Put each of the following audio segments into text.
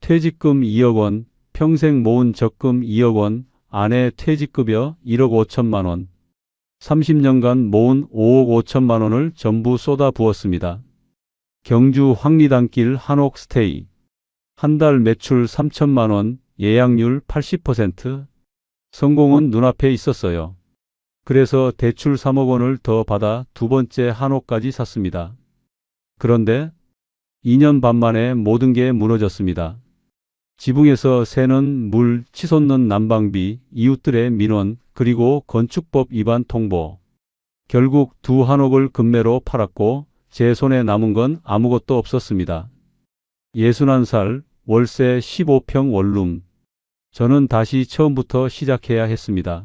퇴직금 2억 원, 평생 모은 적금 2억 원, 아내 퇴직급여 1억 5천만 원. 30년간 모은 5억 5천만 원을 전부 쏟아 부었습니다. 경주 황리단길 한옥 스테이. 한 달 매출 3천만 원, 예약률 80%. 성공은 눈앞에 있었어요. 그래서 대출 3억 원을 더 받아 두 번째 한옥까지 샀습니다. 그런데 2년 반 만에 모든 게 무너졌습니다. 지붕에서 새는 물, 치솟는 난방비, 이웃들의 민원, 그리고 건축법 위반 통보. 결국 두 한옥을 급매로 팔았고 제 손에 남은 건 아무것도 없었습니다. 61살, 월세 15평 원룸. 저는 다시 처음부터 시작해야 했습니다.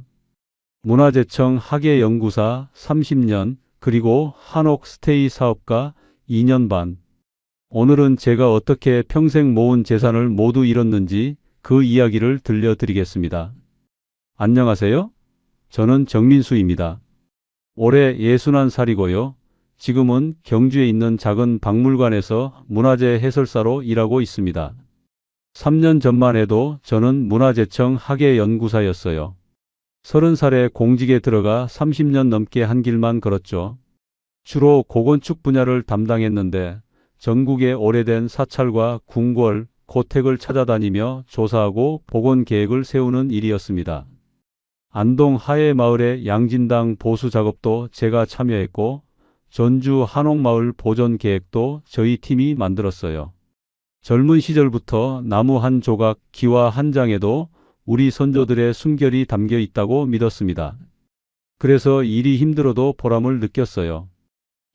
문화재청 학예연구사 30년, 그리고 한옥 스테이 사업가 2년 반. 오늘은 제가 어떻게 평생 모은 재산을 모두 잃었는지 그 이야기를 들려드리겠습니다. 안녕하세요. 저는 정민수입니다. 올해 61살이고요. 지금은 경주에 있는 작은 박물관에서 문화재 해설사로 일하고 있습니다. 3년 전만 해도 저는 문화재청 학예연구사였어요. 30살에 공직에 들어가 30년 넘게 한 길만 걸었죠. 주로 고건축 분야를 담당했는데 전국의 오래된 사찰과 궁궐, 고택을 찾아다니며 조사하고 복원 계획을 세우는 일이었습니다. 안동 하회마을의 양진당 보수 작업도 제가 참여했고 전주 한옥마을 보존 계획도 저희 팀이 만들었어요. 젊은 시절부터 나무 한 조각, 기와 한 장에도 우리 선조들의 숨결이 담겨 있다고 믿었습니다. 그래서 일이 힘들어도 보람을 느꼈어요.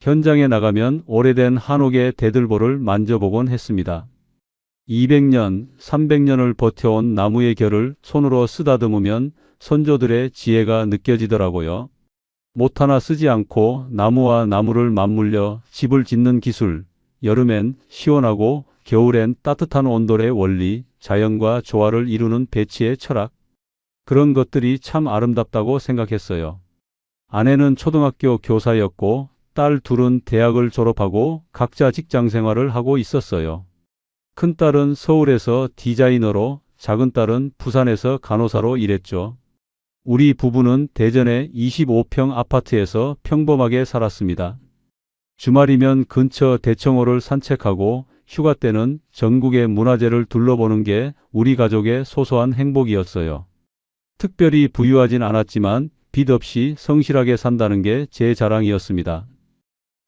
현장에 나가면 오래된 한옥의 대들보를 만져보곤 했습니다. 200년, 300년을 버텨온 나무의 결을 손으로 쓰다듬으면 선조들의 지혜가 느껴지더라고요. 못 하나 쓰지 않고 나무와 나무를 맞물려 집을 짓는 기술, 여름엔 시원하고 겨울엔 따뜻한 온돌의 원리, 자연과 조화를 이루는 배치의 철학. 그런 것들이 참 아름답다고 생각했어요. 아내는 초등학교 교사였고 딸 둘은 대학을 졸업하고 각자 직장 생활을 하고 있었어요. 큰딸은 서울에서 디자이너로, 작은딸은 부산에서 간호사로 일했죠. 우리 부부는 대전의 25평 아파트에서 평범하게 살았습니다. 주말이면 근처 대청호를 산책하고 휴가 때는 전국의 문화재를 둘러보는 게 우리 가족의 소소한 행복이었어요. 특별히 부유하진 않았지만 빚 없이 성실하게 산다는 게 제 자랑이었습니다.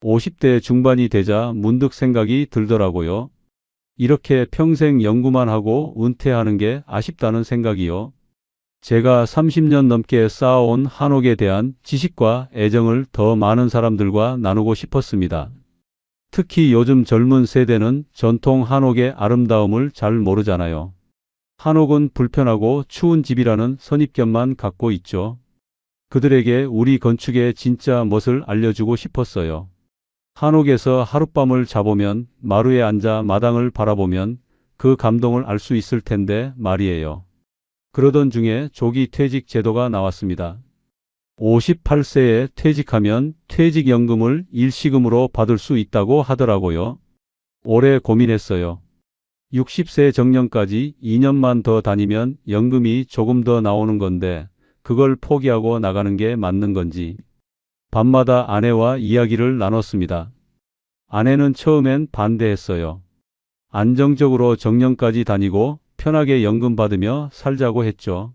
50대 중반이 되자 문득 생각이 들더라고요. 이렇게 평생 연구만 하고 은퇴하는 게 아쉽다는 생각이요. 제가 30년 넘게 쌓아온 한옥에 대한 지식과 애정을 더 많은 사람들과 나누고 싶었습니다. 특히 요즘 젊은 세대는 전통 한옥의 아름다움을 잘 모르잖아요. 한옥은 불편하고 추운 집이라는 선입견만 갖고 있죠. 그들에게 우리 건축의 진짜 멋을 알려주고 싶었어요. 한옥에서 하룻밤을 자보면, 마루에 앉아 마당을 바라보면 그 감동을 알 수 있을 텐데 말이에요. 그러던 중에 조기 퇴직 제도가 나왔습니다. 58세에 퇴직하면 퇴직연금을 일시금으로 받을 수 있다고 하더라고요. 오래 고민했어요. 60세 정년까지 2년만 더 다니면 연금이 조금 더 나오는 건데 그걸 포기하고 나가는 게 맞는 건지. 밤마다 아내와 이야기를 나눴습니다. 아내는 처음엔 반대했어요. 안정적으로 정년까지 다니고 편하게 연금 받으며 살자고 했죠.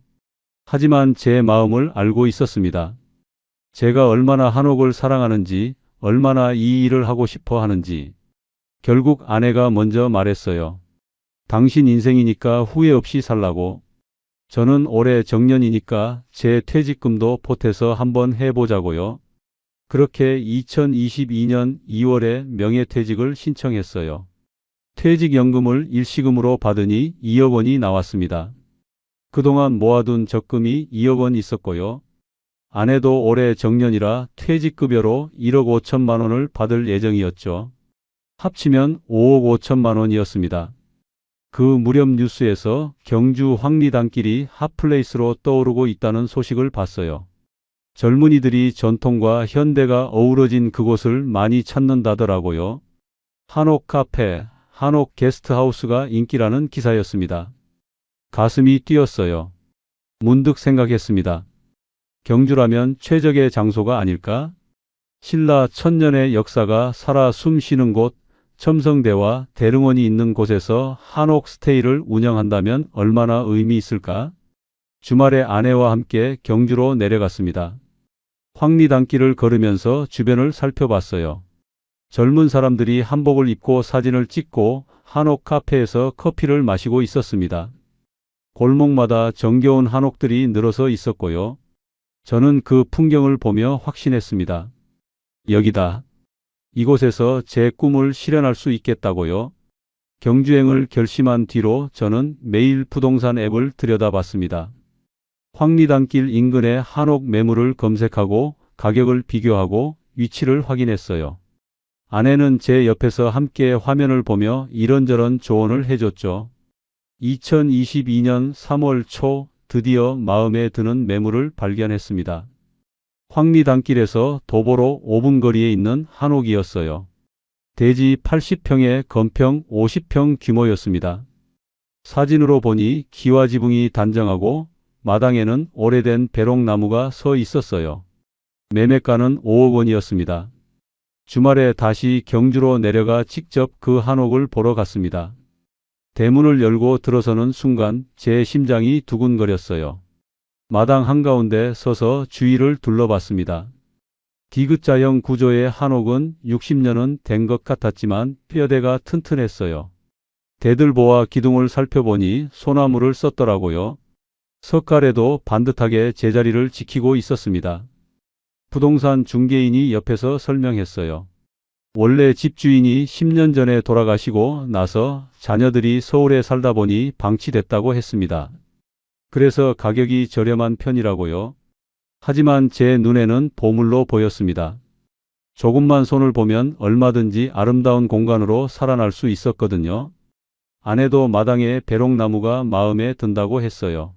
하지만 제 마음을 알고 있었습니다. 제가 얼마나 한옥을 사랑하는지, 얼마나 이 일을 하고 싶어 하는지. 결국 아내가 먼저 말했어요. 당신 인생이니까 후회 없이 살라고. 저는 올해 정년이니까 제 퇴직금도 보태서 한번 해보자고요. 그렇게 2022년 2월에 명예퇴직을 신청했어요. 퇴직연금을 일시금으로 받으니 2억 원이 나왔습니다. 그동안 모아둔 적금이 2억 원 있었고요. 아내도 올해 정년이라 퇴직급여로 1억 5천만 원을 받을 예정이었죠. 합치면 5억 5천만 원이었습니다. 그 무렵 뉴스에서 경주 황리단길이 핫플레이스로 떠오르고 있다는 소식을 봤어요. 젊은이들이 전통과 현대가 어우러진 그곳을 많이 찾는다더라고요. 한옥 카페, 한옥 게스트하우스가 인기라는 기사였습니다. 가슴이 뛰었어요. 문득 생각했습니다. 경주라면 최적의 장소가 아닐까? 신라 천년의 역사가 살아 숨쉬는 곳, 첨성대와 대릉원이 있는 곳에서 한옥 스테이를 운영한다면 얼마나 의미 있을까? 주말에 아내와 함께 경주로 내려갔습니다. 황리단길을 걸으면서 주변을 살펴봤어요. 젊은 사람들이 한복을 입고 사진을 찍고 한옥 카페에서 커피를 마시고 있었습니다. 골목마다 정겨운 한옥들이 늘어서 있었고요. 저는 그 풍경을 보며 확신했습니다. 여기다. 이곳에서 제 꿈을 실현할 수 있겠다고요. 경주행을 결심한 뒤로 저는 매일 부동산 앱을 들여다봤습니다. 황리단길 인근의 한옥 매물을 검색하고 가격을 비교하고 위치를 확인했어요. 아내는 제 옆에서 함께 화면을 보며 이런저런 조언을 해줬죠. 2022년 3월 초 드디어 마음에 드는 매물을 발견했습니다. 황리단길에서 도보로 5분 거리에 있는 한옥이었어요. 대지 80평에 건평 50평 규모였습니다. 사진으로 보니 기와 지붕이 단정하고 마당에는 오래된 배롱나무가 서 있었어요. 매매가는 5억 원이었습니다. 주말에 다시 경주로 내려가 직접 그 한옥을 보러 갔습니다. 대문을 열고 들어서는 순간 제 심장이 두근거렸어요. 마당 한가운데 서서 주위를 둘러봤습니다. 디귿자형 구조의 한옥은 60년은 된 것 같았지만 뼈대가 튼튼했어요. 대들보와 기둥을 살펴보니 소나무를 썼더라고요. 석가래도 반듯하게 제자리를 지키고 있었습니다. 부동산 중개인이 옆에서 설명했어요. 원래 집주인이 10년 전에 돌아가시고 나서 자녀들이 서울에 살다 보니 방치됐다고 했습니다. 그래서 가격이 저렴한 편이라고요. 하지만 제 눈에는 보물로 보였습니다. 조금만 손을 보면 얼마든지 아름다운 공간으로 살아날 수 있었거든요. 아내도 마당에 배롱나무가 마음에 든다고 했어요.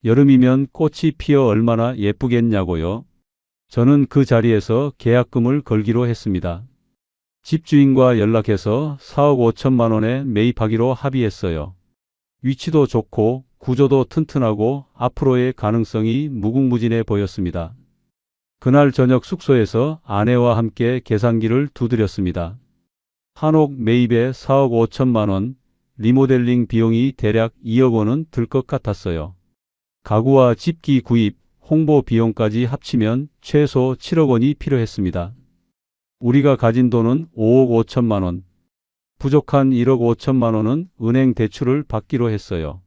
여름이면 꽃이 피어 얼마나 예쁘겠냐고요. 저는 그 자리에서 계약금을 걸기로 했습니다. 집주인과 연락해서 4억 5천만 원에 매입하기로 합의했어요. 위치도 좋고 구조도 튼튼하고 앞으로의 가능성이 무궁무진해 보였습니다. 그날 저녁 숙소에서 아내와 함께 계산기를 두드렸습니다. 한옥 매입에 4억 5천만 원, 리모델링 비용이 대략 2억 원은 들 것 같았어요. 가구와 집기 구입, 홍보 비용까지 합치면 최소 7억 원이 필요했습니다. 우리가 가진 돈은 5억 5천만 원. 부족한 1억 5천만 원은 은행 대출을 받기로 했어요.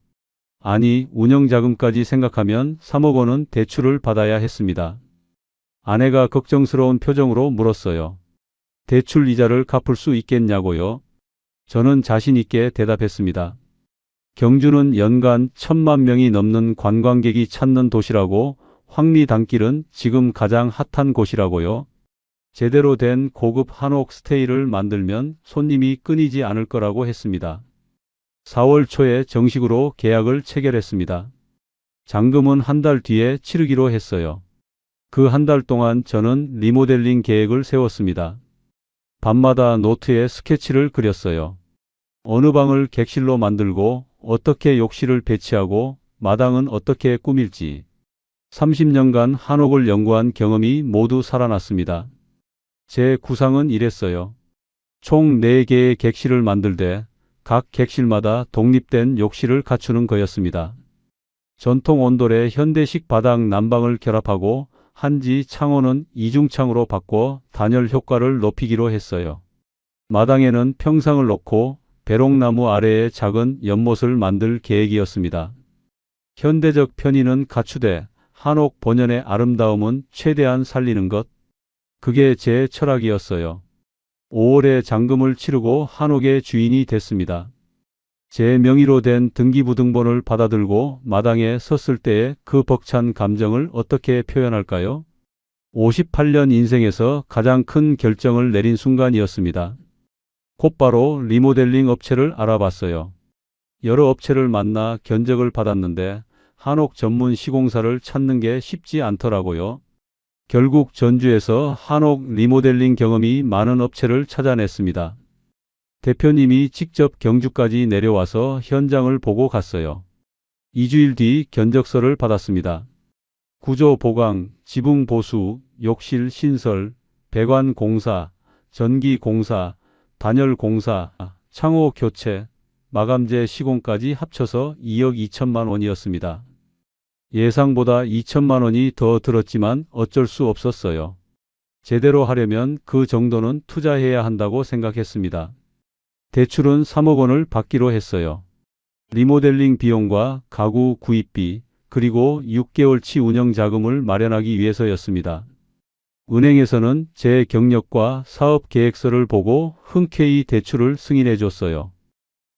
아니, 운영자금까지 생각하면 3억 원은 대출을 받아야 했습니다. 아내가 걱정스러운 표정으로 물었어요. 대출 이자를 갚을 수 있겠냐고요? 저는 자신 있게 대답했습니다. 경주는 연간 1,000만 명이 넘는 관광객이 찾는 도시라고, 황리단길은 지금 가장 핫한 곳이라고요. 제대로 된 고급 한옥 스테이를 만들면 손님이 끊이지 않을 거라고 했습니다. 4월 초에 정식으로 계약을 체결했습니다. 잔금은 한 달 뒤에 치르기로 했어요. 그 한 달 동안 저는 리모델링 계획을 세웠습니다. 밤마다 노트에 스케치를 그렸어요. 어느 방을 객실로 만들고 어떻게 욕실을 배치하고 마당은 어떻게 꾸밀지. 30년간 한옥을 연구한 경험이 모두 살아났습니다. 제 구상은 이랬어요. 총 4개의 객실을 만들되 각 객실마다 독립된 욕실을 갖추는 거였습니다. 전통 온돌에 현대식 바닥 난방을 결합하고 한지 창호는 이중창으로 바꿔 단열 효과를 높이기로 했어요. 마당에는 평상을 놓고 배롱나무 아래에 작은 연못을 만들 계획이었습니다. 현대적 편의는 갖추되 한옥 본연의 아름다움은 최대한 살리는 것. 그게 제 철학이었어요. 5월에 잔금을 치르고 한옥의 주인이 됐습니다. 제 명의로 된 등기부등본을 받아들고 마당에 섰을 때의 그 벅찬 감정을 어떻게 표현할까요? 58년 인생에서 가장 큰 결정을 내린 순간이었습니다. 곧바로 리모델링 업체를 알아봤어요. 여러 업체를 만나 견적을 받았는데 한옥 전문 시공사를 찾는 게 쉽지 않더라고요. 결국 전주에서 한옥 리모델링 경험이 많은 업체를 찾아냈습니다. 대표님이 직접 경주까지 내려와서 현장을 보고 갔어요. 2주일 뒤 견적서를 받았습니다. 구조 보강, 지붕 보수, 욕실 신설, 배관 공사, 전기 공사, 단열 공사, 창호 교체, 마감재 시공까지 합쳐서 2억 2천만 원이었습니다. 예상보다 2천만 원이 더 들었지만 어쩔 수 없었어요. 제대로 하려면 그 정도는 투자해야 한다고 생각했습니다. 대출은 3억 원을 받기로 했어요. 리모델링 비용과 가구 구입비, 그리고 6개월치 운영 자금을 마련하기 위해서였습니다. 은행에서는 제 경력과 사업 계획서를 보고 흔쾌히 대출을 승인해 줬어요.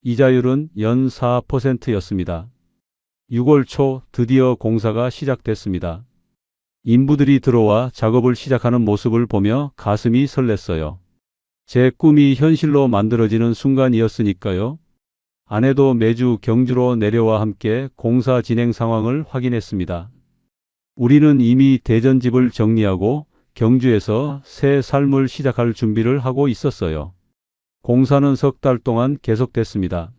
이자율은 연 4%였습니다. 6월 초 드디어 공사가 시작됐습니다. 인부들이 들어와 작업을 시작하는 모습을 보며 가슴이 설렜어요. 제 꿈이 현실로 만들어지는 순간이었으니까요. 아내도 매주 경주로 내려와 함께 공사 진행 상황을 확인했습니다. 우리는 이미 대전집을 정리하고 경주에서 새 삶을 시작할 준비를 하고 있었어요. 공사는 석 달 동안 계속됐습니다.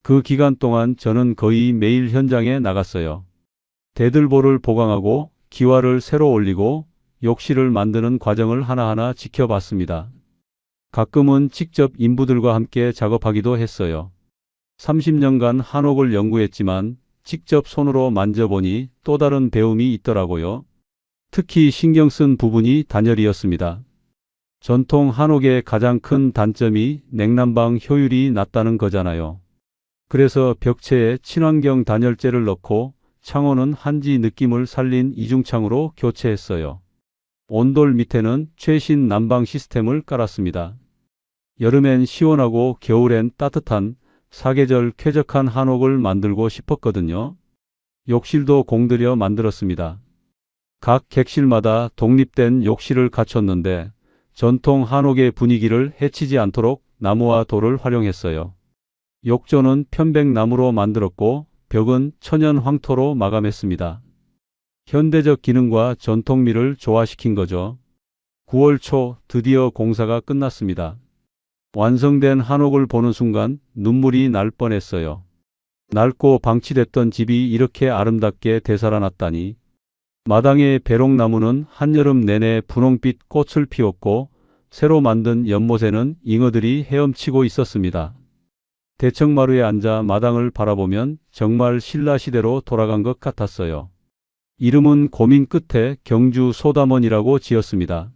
그 기간 동안 저는 거의 매일 현장에 나갔어요. 대들보를 보강하고 기와를 새로 올리고 욕실을 만드는 과정을 하나하나 지켜봤습니다. 가끔은 직접 인부들과 함께 작업하기도 했어요. 30년간 한옥을 연구했지만 직접 손으로 만져보니 또 다른 배움이 있더라고요. 특히 신경 쓴 부분이 단열이었습니다. 전통 한옥의 가장 큰 단점이 냉난방 효율이 낮다는 거잖아요. 그래서 벽체에 친환경 단열재를 넣고 창호는 한지 느낌을 살린 이중창으로 교체했어요. 온돌 밑에는 최신 난방 시스템을 깔았습니다. 여름엔 시원하고 겨울엔 따뜻한 사계절 쾌적한 한옥을 만들고 싶었거든요. 욕실도 공들여 만들었습니다. 각 객실마다 독립된 욕실을 갖췄는데 전통 한옥의 분위기를 해치지 않도록 나무와 돌을 활용했어요. 욕조는 편백나무로 만들었고 벽은 천연 황토로 마감했습니다. 현대적 기능과 전통미를 조화시킨 거죠. 9월 초 드디어 공사가 끝났습니다. 완성된 한옥을 보는 순간 눈물이 날 뻔했어요. 낡고 방치됐던 집이 이렇게 아름답게 되살아났다니. 마당의 배롱나무는 한여름 내내 분홍빛 꽃을 피웠고 새로 만든 연못에는 잉어들이 헤엄치고 있었습니다. 대청마루에 앉아 마당을 바라보면 정말 신라시대로 돌아간 것 같았어요. 이름은 고민 끝에 경주 소담원이라고 지었습니다.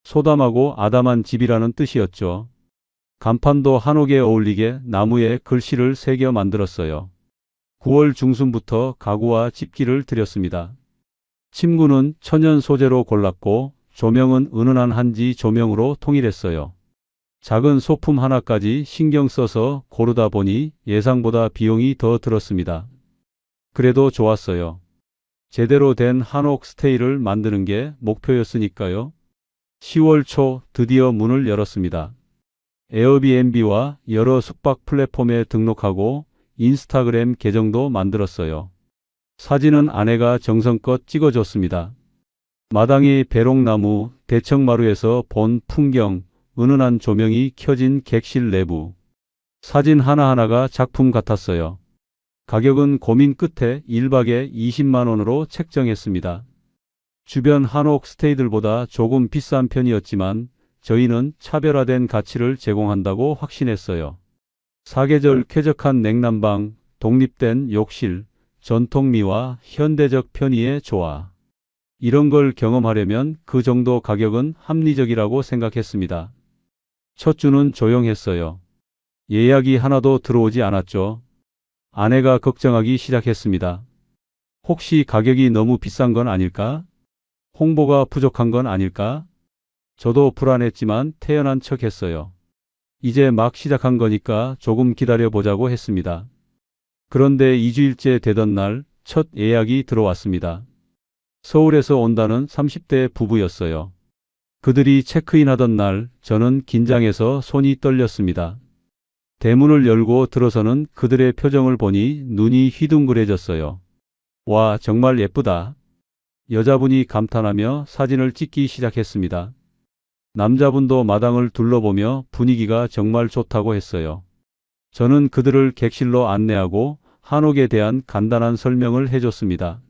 소담하고 아담한 집이라는 뜻이었죠. 간판도 한옥에 어울리게 나무에 글씨를 새겨 만들었어요. 9월 중순부터 가구와 집기를 들였습니다. 침구는 천연 소재로 골랐고 조명은 은은한 한지 조명으로 통일했어요. 작은 소품 하나까지 신경 써서 고르다 보니 예상보다 비용이 더 들었습니다. 그래도 좋았어요. 제대로 된 한옥 스테이를 만드는 게 목표였으니까요. 10월 초 드디어 문을 열었습니다. 에어비앤비와 여러 숙박 플랫폼에 등록하고 인스타그램 계정도 만들었어요. 사진은 아내가 정성껏 찍어줬습니다. 마당의 배롱나무, 대청마루에서 본 풍경, 은은한 조명이 켜진 객실 내부. 사진 하나하나가 작품 같았어요. 가격은 고민 끝에 1박에 20만 원으로 책정했습니다. 주변 한옥 스테이들보다 조금 비싼 편이었지만 저희는 차별화된 가치를 제공한다고 확신했어요. 사계절 쾌적한 냉난방, 독립된 욕실, 전통미와 현대적 편의의 조화. 이런 걸 경험하려면 그 정도 가격은 합리적이라고 생각했습니다. 첫 주는 조용했어요. 예약이 하나도 들어오지 않았죠. 아내가 걱정하기 시작했습니다. 혹시 가격이 너무 비싼 건 아닐까? 홍보가 부족한 건 아닐까? 저도 불안했지만 태연한 척 했어요. 이제 막 시작한 거니까 조금 기다려 보자고 했습니다. 그런데 2주일째 되던 날 첫 예약이 들어왔습니다. 서울에서 온다는 30대 부부였어요. 그들이 체크인하던 날 저는 긴장해서 손이 떨렸습니다. 대문을 열고 들어서는 그들의 표정을 보니 눈이 휘둥그레졌어요. 와, 정말 예쁘다. 여자분이 감탄하며 사진을 찍기 시작했습니다. 남자분도 마당을 둘러보며 분위기가 정말 좋다고 했어요. 저는 그들을 객실로 안내하고 한옥에 대한 간단한 설명을 해줬습니다.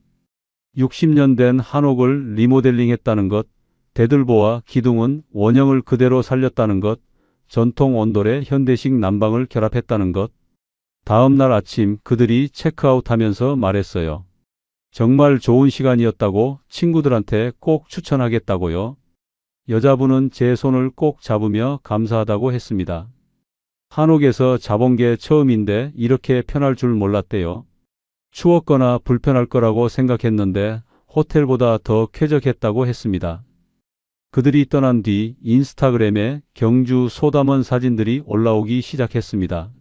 60년 된 한옥을 리모델링했다는 것, 대들보와 기둥은 원형을 그대로 살렸다는 것, 전통 온돌에 현대식 난방을 결합했다는 것. 다음 날 아침 그들이 체크아웃하면서 말했어요. 정말 좋은 시간이었다고, 친구들한테 꼭 추천하겠다고요. 여자분은 제 손을 꼭 잡으며 감사하다고 했습니다. 한옥에서 자본 게 처음인데 이렇게 편할 줄 몰랐대요. 추웠거나 불편할 거라고 생각했는데 호텔보다 더 쾌적했다고 했습니다. 그들이 떠난 뒤 인스타그램에 경주 소담원 사진들이 올라오기 시작했습니다.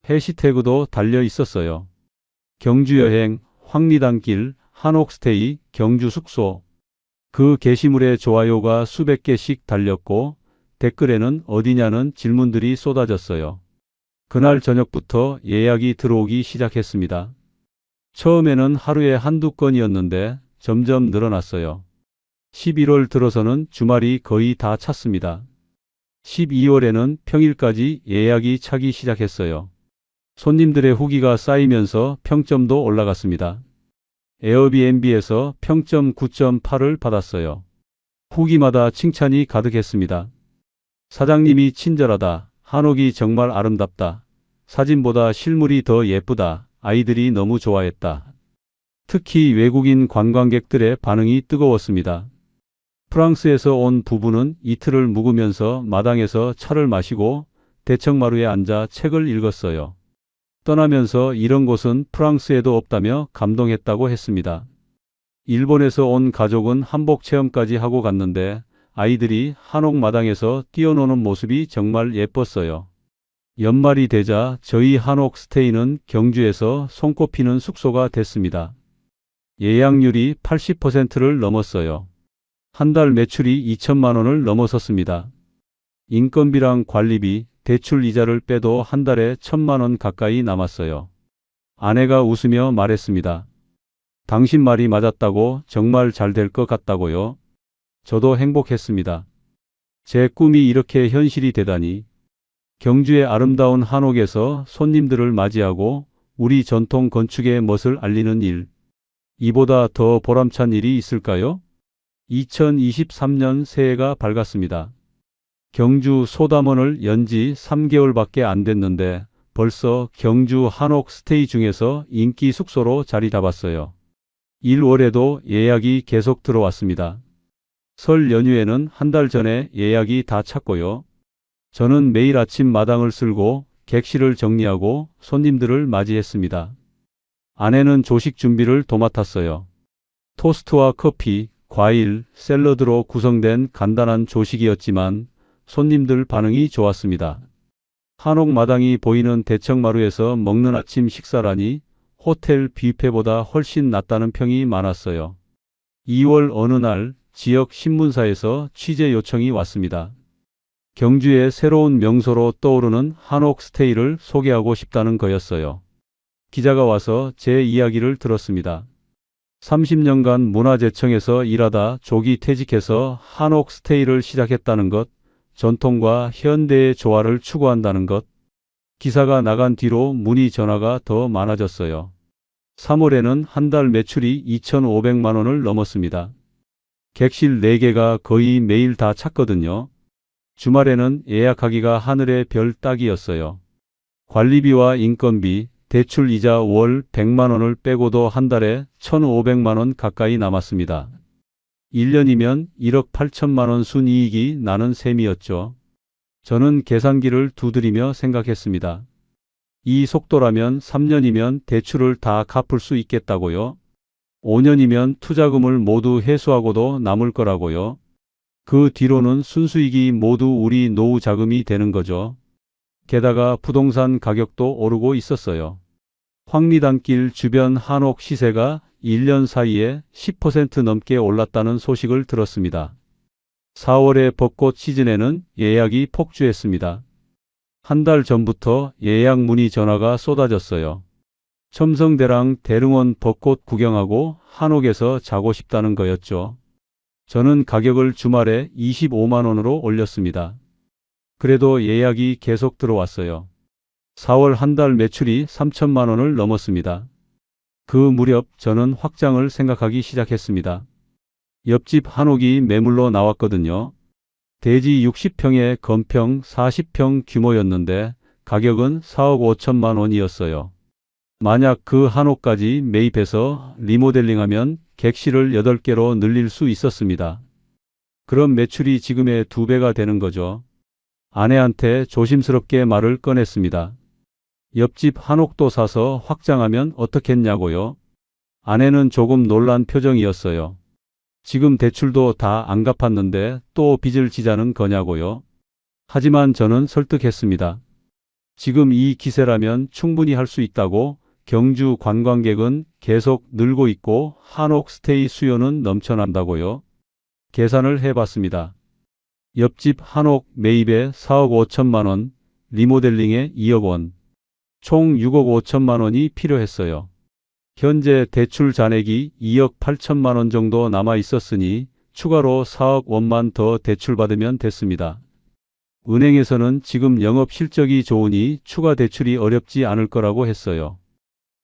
해시태그도 달려 있었어요. 경주 여행, 황리단길, 한옥스테이, 경주 숙소. 그 게시물에 좋아요가 수백 개씩 달렸고 댓글에는 어디냐는 질문들이 쏟아졌어요. 그날 저녁부터 예약이 들어오기 시작했습니다. 처음에는 하루에 한두 건이었는데 점점 늘어났어요. 11월 들어서는 주말이 거의 다 찼습니다. 12월에는 평일까지 예약이 차기 시작했어요. 손님들의 후기가 쌓이면서 평점도 올라갔습니다. 에어비앤비에서 평점 9.8을 받았어요. 후기마다 칭찬이 가득했습니다. 사장님이 친절하다. 한옥이 정말 아름답다. 사진보다 실물이 더 예쁘다. 아이들이 너무 좋아했다. 특히 외국인 관광객들의 반응이 뜨거웠습니다. 프랑스에서 온 부부는 이틀을 묵으면서 마당에서 차를 마시고 대청마루에 앉아 책을 읽었어요. 떠나면서 이런 곳은 프랑스에도 없다며 감동했다고 했습니다. 일본에서 온 가족은 한복 체험까지 하고 갔는데 아이들이 한옥 마당에서 뛰어노는 모습이 정말 예뻤어요. 연말이 되자 저희 한옥 스테이는 경주에서 손꼽히는 숙소가 됐습니다. 예약률이 80%를 넘었어요. 한 달 매출이 2천만 원을 넘어섰습니다. 인건비랑 관리비, 대출 이자를 빼도 한 달에 1,000만 원 가까이 남았어요. 아내가 웃으며 말했습니다. 당신 말이 맞았다고, 정말 잘 될 것 같다고요. 저도 행복했습니다. 제 꿈이 이렇게 현실이 되다니. 경주의 아름다운 한옥에서 손님들을 맞이하고 우리 전통 건축의 멋을 알리는 일. 이보다 더 보람찬 일이 있을까요? 2023년 새해가 밝았습니다. 경주 소담원을 연지 3개월밖에 안 됐는데 벌써 경주 한옥 스테이 중에서 인기 숙소로 자리 잡았어요. 1월에도 예약이 계속 들어왔습니다. 설 연휴에는 한 달 전에 예약이 다 찼고요. 저는 매일 아침 마당을 쓸고 객실을 정리하고 손님들을 맞이했습니다. 아내는 조식 준비를 도맡았어요. 토스트와 커피, 과일, 샐러드로 구성된 간단한 조식이었지만 손님들 반응이 좋았습니다. 한옥 마당이 보이는 대청마루에서 먹는 아침 식사라니 호텔 뷔페보다 훨씬 낫다는 평이 많았어요. 2월 어느 날 지역 신문사에서 취재 요청이 왔습니다. 경주의 새로운 명소로 떠오르는 한옥 스테이를 소개하고 싶다는 거였어요. 기자가 와서 제 이야기를 들었습니다. 30년간 문화재청에서 일하다 조기 퇴직해서 한옥 스테이를 시작했다는 것, 전통과 현대의 조화를 추구한다는 것. 기사가 나간 뒤로 문의 전화가 더 많아졌어요. 3월에는 한 달 매출이 2,500만 원을 넘었습니다. 객실 4개가 거의 매일 다 찼거든요. 주말에는 예약하기가 하늘의 별 따기였어요. 관리비와 인건비, 대출 이자 월 100만 원을 빼고도 한 달에 1,500만 원 가까이 남았습니다. 1년이면 1억 8천만 원 순이익이 나는 셈이었죠. 저는 계산기를 두드리며 생각했습니다. 이 속도라면 3년이면 대출을 다 갚을 수 있겠다고요. 5년이면 투자금을 모두 회수하고도 남을 거라고요. 그 뒤로는 순수익이 모두 우리 노후 자금이 되는 거죠. 게다가 부동산 가격도 오르고 있었어요. 황리단길 주변 한옥 시세가 1년 사이에 10% 넘게 올랐다는 소식을 들었습니다. 4월의 벚꽃 시즌에는 예약이 폭주했습니다. 한 달 전부터 예약 문의 전화가 쏟아졌어요. 첨성대랑 대릉원 벚꽃 구경하고 한옥에서 자고 싶다는 거였죠. 저는 가격을 주말에 25만 원으로 올렸습니다. 그래도 예약이 계속 들어왔어요. 4월 한 달 매출이 3천만 원을 넘었습니다. 그 무렵 저는 확장을 생각하기 시작했습니다. 옆집 한옥이 매물로 나왔거든요. 대지 60평에 건평 40평 규모였는데 가격은 4억 5천만 원이었어요. 만약 그 한옥까지 매입해서 리모델링하면 객실을 8개로 늘릴 수 있었습니다. 그럼 매출이 지금의 2배가 되는 거죠. 아내한테 조심스럽게 말을 꺼냈습니다. 옆집 한옥도 사서 확장하면 어떻겠냐고요? 아내는 조금 놀란 표정이었어요. 지금 대출도 다 안 갚았는데 또 빚을 지자는 거냐고요? 하지만 저는 설득했습니다. 지금 이 기세라면 충분히 할 수 있다고. 경주 관광객은 계속 늘고 있고 한옥 스테이 수요는 넘쳐난다고요. 계산을 해봤습니다. 옆집 한옥 매입에 4억 5천만 원, 리모델링에 2억 원, 총 6억 5천만 원이 필요했어요. 현재 대출 잔액이 2억 8천만 원 정도 남아 있었으니 추가로 4억 원만 더 대출받으면 됐습니다. 은행에서는 지금 영업 실적이 좋으니 추가 대출이 어렵지 않을 거라고 했어요.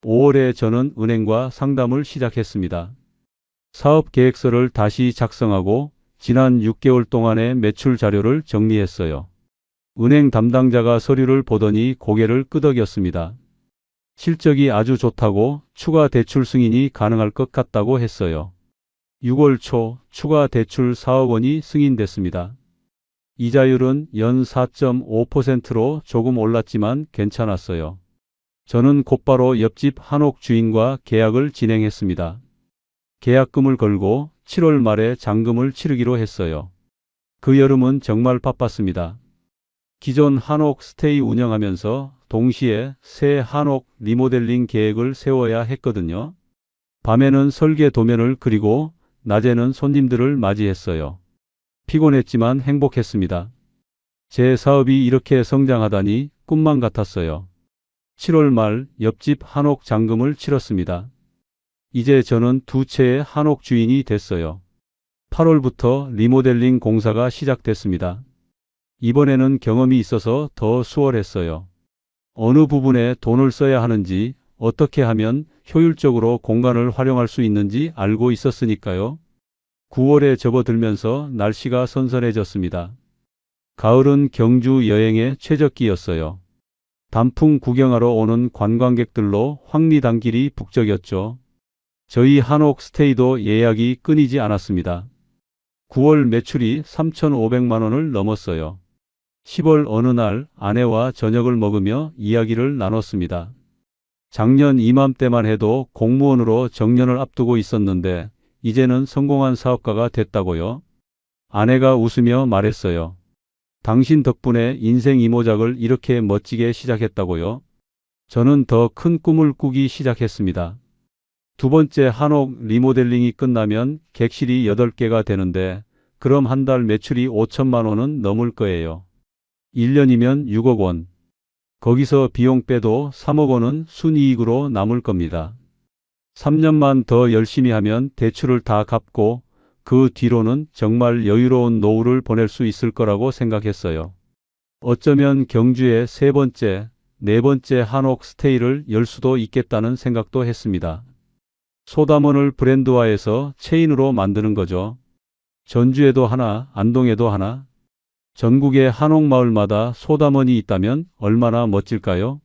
5월에 저는 은행과 상담을 시작했습니다. 사업 계획서를 다시 작성하고 지난 6개월 동안의 매출 자료를 정리했어요. 은행 담당자가 서류를 보더니 고개를 끄덕였습니다. 실적이 아주 좋다고 추가 대출 승인이 가능할 것 같다고 했어요. 6월 초 추가 대출 4억 원이 승인됐습니다. 이자율은 연 4.5%로 조금 올랐지만 괜찮았어요. 저는 곧바로 옆집 한옥 주인과 계약을 진행했습니다. 계약금을 걸고 7월 말에 잔금을 치르기로 했어요. 그 여름은 정말 바빴습니다. 기존 한옥 스테이 운영하면서 동시에 새 한옥 리모델링 계획을 세워야 했거든요. 밤에는 설계 도면을 그리고 낮에는 손님들을 맞이했어요. 피곤했지만 행복했습니다. 제 사업이 이렇게 성장하다니 꿈만 같았어요. 7월 말 옆집 한옥 잔금을 치렀습니다. 이제 저는 2채의 한옥 주인이 됐어요. 8월부터 리모델링 공사가 시작됐습니다. 이번에는 경험이 있어서 더 수월했어요. 어느 부분에 돈을 써야 하는지, 어떻게 하면 효율적으로 공간을 활용할 수 있는지 알고 있었으니까요. 9월에 접어들면서 날씨가 선선해졌습니다. 가을은 경주 여행의 최적기였어요. 단풍 구경하러 오는 관광객들로 황리단길이 북적였죠. 저희 한옥 스테이도 예약이 끊이지 않았습니다. 9월 매출이 3,500만 원을 넘었어요. 10월 어느 날 아내와 저녁을 먹으며 이야기를 나눴습니다. 작년 이맘때만 해도 공무원으로 정년을 앞두고 있었는데 이제는 성공한 사업가가 됐다고요. 아내가 웃으며 말했어요. 당신 덕분에 인생 이모작을 이렇게 멋지게 시작했다고요? 저는 더 큰 꿈을 꾸기 시작했습니다. 2번째 한옥 리모델링이 끝나면 객실이 8개가 되는데 그럼 한 달 매출이 5천만 원은 넘을 거예요. 1년이면 6억 원. 거기서 비용 빼도 3억 원은 순이익으로 남을 겁니다. 3년만 더 열심히 하면 대출을 다 갚고 그 뒤로는 정말 여유로운 노후를 보낼 수 있을 거라고 생각했어요. 어쩌면 경주에 3번째, 4번째 한옥 스테이를 열 수도 있겠다는 생각도 했습니다. 소담원을 브랜드화해서 체인으로 만드는 거죠. 전주에도 하나, 안동에도 하나. 전국의 한옥마을마다 소담원이 있다면 얼마나 멋질까요?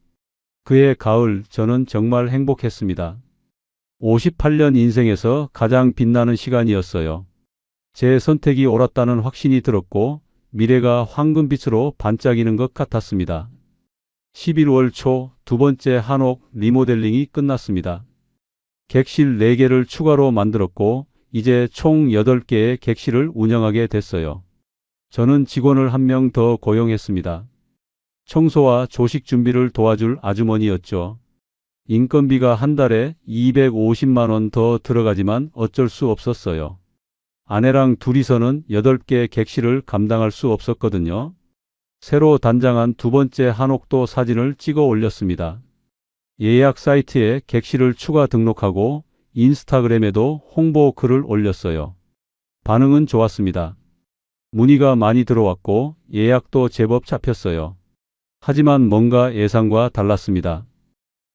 그해 가을 저는 정말 행복했습니다. 58년 인생에서 가장 빛나는 시간이었어요. 제 선택이 옳았다는 확신이 들었고 미래가 황금빛으로 반짝이는 것 같았습니다. 11월 초 2번째 한옥 리모델링이 끝났습니다. 객실 4개를 추가로 만들었고 이제 총 8개의 객실을 운영하게 됐어요. 저는 직원을 1명 더 고용했습니다. 청소와 조식 준비를 도와줄 아주머니였죠. 인건비가 한 달에 250만 원 더 들어가지만 어쩔 수 없었어요. 아내랑 둘이서는 8개 객실을 감당할 수 없었거든요. 새로 단장한 2번째 한옥도 사진을 찍어 올렸습니다. 예약 사이트에 객실을 추가 등록하고 인스타그램에도 홍보 글을 올렸어요. 반응은 좋았습니다. 문의가 많이 들어왔고 예약도 제법 잡혔어요. 하지만 뭔가 예상과 달랐습니다.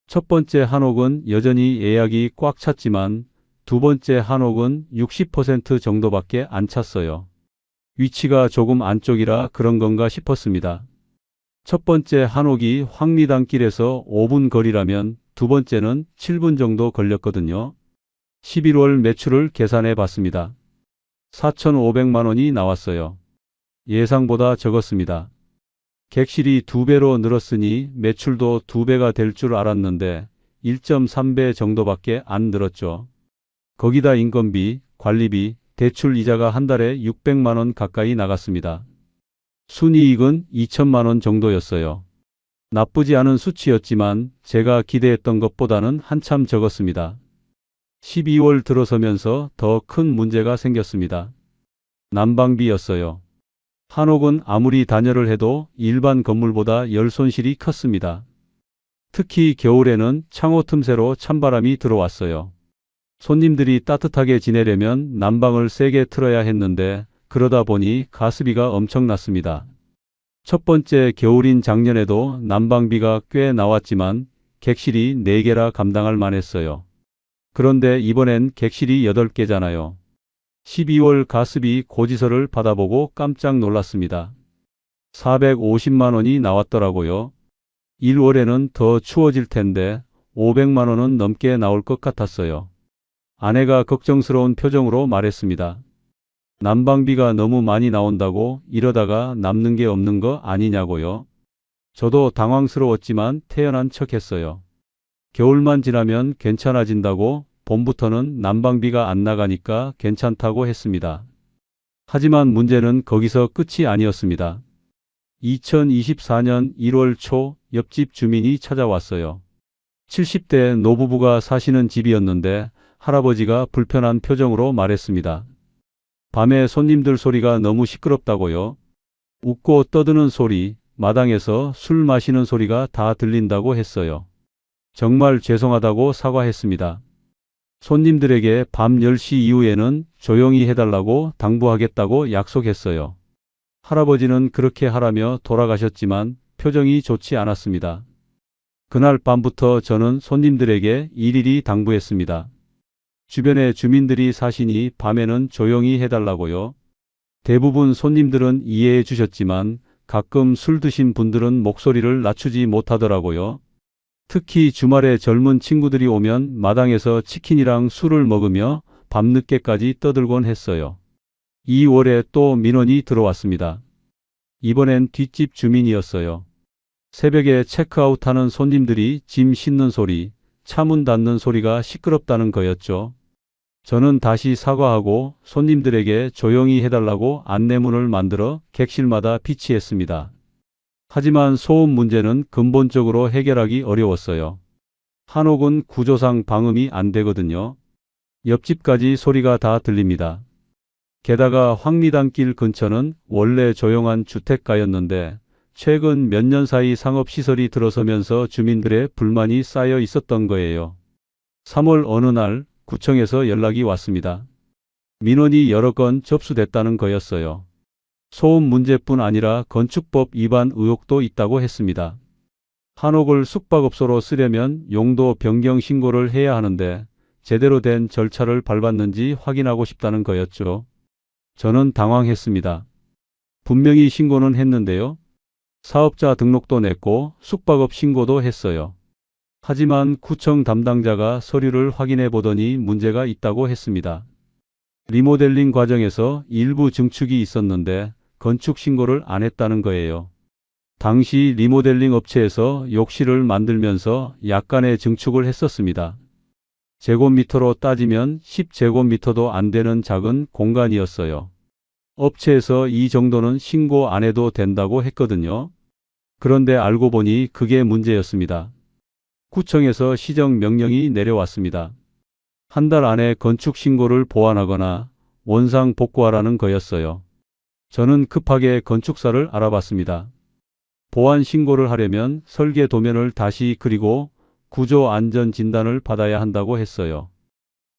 첫 번째 한옥은 여전히 예약이 꽉 찼지만 두 번째 한옥은 60% 정도밖에 안 찼어요. 위치가 조금 안쪽이라 그런 건가 싶었습니다. 첫 번째 한옥이 황리단길에서 5분 거리라면 두 번째는 7분 정도 걸렸거든요. 11월 매출을 계산해 봤습니다. 4,500만 원이 나왔어요. 예상보다 적었습니다. 객실이 2배로 늘었으니 매출도 2배가 될 줄 알았는데 1.3배 정도밖에 안 늘었죠. 거기다 인건비, 관리비, 대출 이자가 한 달에 600만 원 가까이 나갔습니다. 순이익은 2천만 원 정도였어요. 나쁘지 않은 수치였지만 제가 기대했던 것보다는 한참 적었습니다. 12월 들어서면서 더 큰 문제가 생겼습니다. 난방비였어요. 한옥은 아무리 단열을 해도 일반 건물보다 열 손실이 컸습니다. 특히 겨울에는 창호 틈새로 찬바람이 들어왔어요. 손님들이 따뜻하게 지내려면 난방을 세게 틀어야 했는데 그러다 보니 가스비가 엄청났습니다. 첫 번째 겨울인 작년에도 난방비가 꽤 나왔지만 객실이 4개라 감당할 만했어요. 그런데 이번엔 객실이 8개잖아요. 12월 가스비 고지서를 받아보고 깜짝 놀랐습니다. 450만 원이 나왔더라고요. 1월에는 더 추워질 텐데 500만 원은 넘게 나올 것 같았어요. 아내가 걱정스러운 표정으로 말했습니다. 난방비가 너무 많이 나온다고 이러다가 남는 게 없는 거 아니냐고요. 저도 당황스러웠지만 태연한 척했어요. 겨울만 지나면 괜찮아진다고 봄부터는 난방비가 안 나가니까 괜찮다고 했습니다. 하지만 문제는 거기서 끝이 아니었습니다. 2024년 1월 초 옆집 주민이 찾아왔어요. 70대 노부부가 사시는 집이었는데 할아버지가 불편한 표정으로 말했습니다. 밤에 손님들 소리가 너무 시끄럽다고요. 웃고 떠드는 소리, 마당에서 술 마시는 소리가 다 들린다고 했어요. 정말 죄송하다고 사과했습니다. 손님들에게 밤 10시 이후에는 조용히 해달라고 당부하겠다고 약속했어요. 할아버지는 그렇게 하라며 돌아가셨지만 표정이 좋지 않았습니다. 그날 밤부터 저는 손님들에게 일일이 당부했습니다. 주변에 주민들이 사시니 밤에는 조용히 해달라고요. 대부분 손님들은 이해해 주셨지만 가끔 술 드신 분들은 목소리를 낮추지 못하더라고요. 특히 주말에 젊은 친구들이 오면 마당에서 치킨이랑 술을 먹으며 밤늦게까지 떠들곤 했어요. 2월에 또 민원이 들어왔습니다. 이번엔 뒷집 주민이었어요. 새벽에 체크아웃하는 손님들이 짐 싣는 소리, 차문 닫는 소리가 시끄럽다는 거였죠. 저는 다시 사과하고 손님들에게 조용히 해달라고 안내문을 만들어 객실마다 비치했습니다. 하지만 소음 문제는 근본적으로 해결하기 어려웠어요. 한옥은 구조상 방음이 안 되거든요. 옆집까지 소리가 다 들립니다. 게다가 황리단길 근처는 원래 조용한 주택가였는데 최근 몇 년 사이 상업시설이 들어서면서 주민들의 불만이 쌓여 있었던 거예요. 3월 어느 날 구청에서 연락이 왔습니다. 민원이 여러 건 접수됐다는 거였어요. 소음 문제뿐 아니라 건축법 위반 의혹도 있다고 했습니다. 한옥을 숙박업소로 쓰려면 용도 변경 신고를 해야 하는데 제대로 된 절차를 밟았는지 확인하고 싶다는 거였죠. 저는 당황했습니다. 분명히 신고는 했는데요. 사업자 등록도 냈고 숙박업 신고도 했어요. 하지만 구청 담당자가 서류를 확인해 보더니 문제가 있다고 했습니다. 리모델링 과정에서 일부 증축이 있었는데 건축 신고를 안 했다는 거예요. 당시 리모델링 업체에서 욕실을 만들면서 약간의 증축을 했었습니다. 제곱미터로 따지면 10제곱미터도 안 되는 작은 공간이었어요. 업체에서 이 정도는 신고 안 해도 된다고 했거든요. 그런데 알고 보니 그게 문제였습니다. 구청에서 시정 명령이 내려왔습니다. 한 달 안에 건축 신고를 보완하거나 원상 복구하라는 거였어요. 저는 급하게 건축사를 알아봤습니다. 보완 신고를 하려면 설계 도면을 다시 그리고 구조 안전 진단을 받아야 한다고 했어요.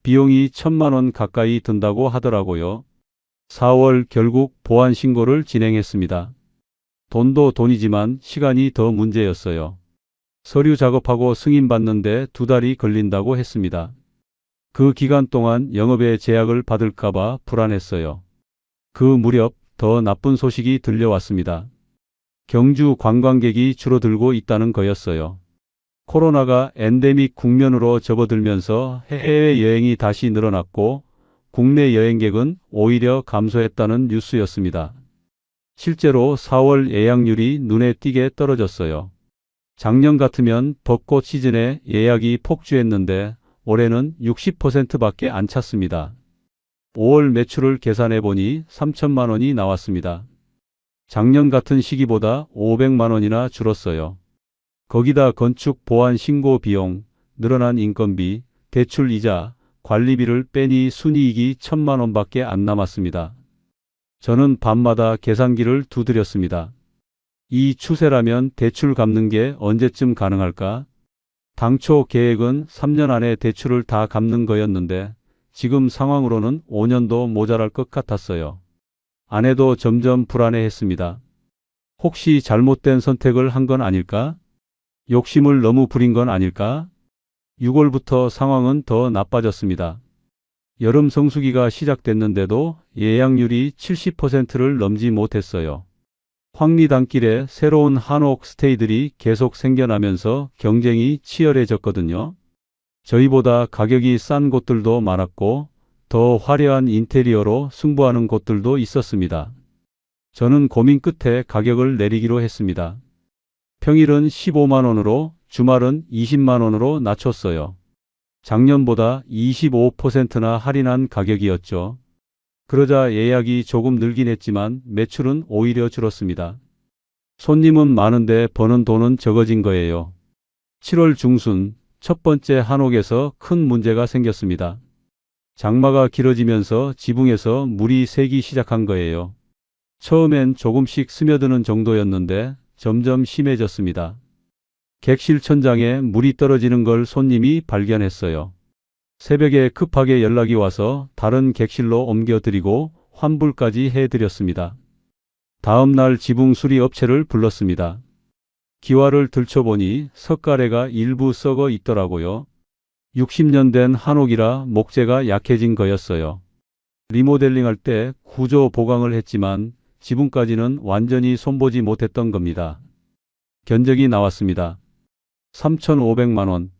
비용이 1,000만 원 가까이 든다고 하더라고요. 4월 결국 보안 신고를 진행했습니다. 돈도 돈이지만 시간이 더 문제였어요. 서류 작업하고 승인받는데 2달이 걸린다고 했습니다. 그 기간 동안 영업에 제약을 받을까봐 불안했어요. 그 무렵 더 나쁜 소식이 들려왔습니다. 경주 관광객이 줄어들고 있다는 거였어요. 코로나가 엔데믹 국면으로 접어들면서 해외여행이 다시 늘어났고 국내 여행객은 오히려 감소했다는 뉴스였습니다. 실제로 4월 예약률이 눈에 띄게 떨어졌어요. 작년 같으면 벚꽃 시즌에 예약이 폭주했는데 올해는 60%밖에 안 찼습니다. 5월 매출을 계산해 보니 3천만 원이 나왔습니다. 작년 같은 시기보다 500만 원이나 줄었어요. 거기다 건축 보안 신고 비용, 늘어난 인건비, 대출 이자, 관리비를 빼니 순이익이 1,000만 원밖에 안 남았습니다. 저는 밤마다 계산기를 두드렸습니다. 이 추세라면 대출 갚는 게 언제쯤 가능할까? 당초 계획은 3년 안에 대출을 다 갚는 거였는데 지금 상황으로는 5년도 모자랄 것 같았어요. 아내도 점점 불안해했습니다. 혹시 잘못된 선택을 한 건 아닐까? 욕심을 너무 부린 건 아닐까? 6월부터 상황은 더 나빠졌습니다. 여름 성수기가 시작됐는데도 예약률이 70%를 넘지 못했어요. 황리단길에 새로운 한옥 스테이들이 계속 생겨나면서 경쟁이 치열해졌거든요. 저희보다 가격이 싼 곳들도 많았고 더 화려한 인테리어로 승부하는 곳들도 있었습니다. 저는 고민 끝에 가격을 내리기로 했습니다. 평일은 15만 원으로 주말은 20만 원으로 낮췄어요. 작년보다 25%나 할인한 가격이었죠. 그러자 예약이 조금 늘긴 했지만 매출은 오히려 줄었습니다. 손님은 많은데 버는 돈은 적어진 거예요. 7월 중순 첫 번째 한옥에서 큰 문제가 생겼습니다. 장마가 길어지면서 지붕에서 물이 새기 시작한 거예요. 처음엔 조금씩 스며드는 정도였는데 점점 심해졌습니다. 객실 천장에 물이 떨어지는 걸 손님이 발견했어요. 새벽에 급하게 연락이 와서 다른 객실로 옮겨드리고 환불까지 해드렸습니다. 다음 날 지붕 수리 업체를 불렀습니다. 기와를 들춰보니 석가래가 일부 썩어 있더라고요. 60년 된 한옥이라 목재가 약해진 거였어요. 리모델링할 때 구조 보강을 했지만 지붕까지는 완전히 손보지 못했던 겁니다. 견적이 나왔습니다. 3,500만 원.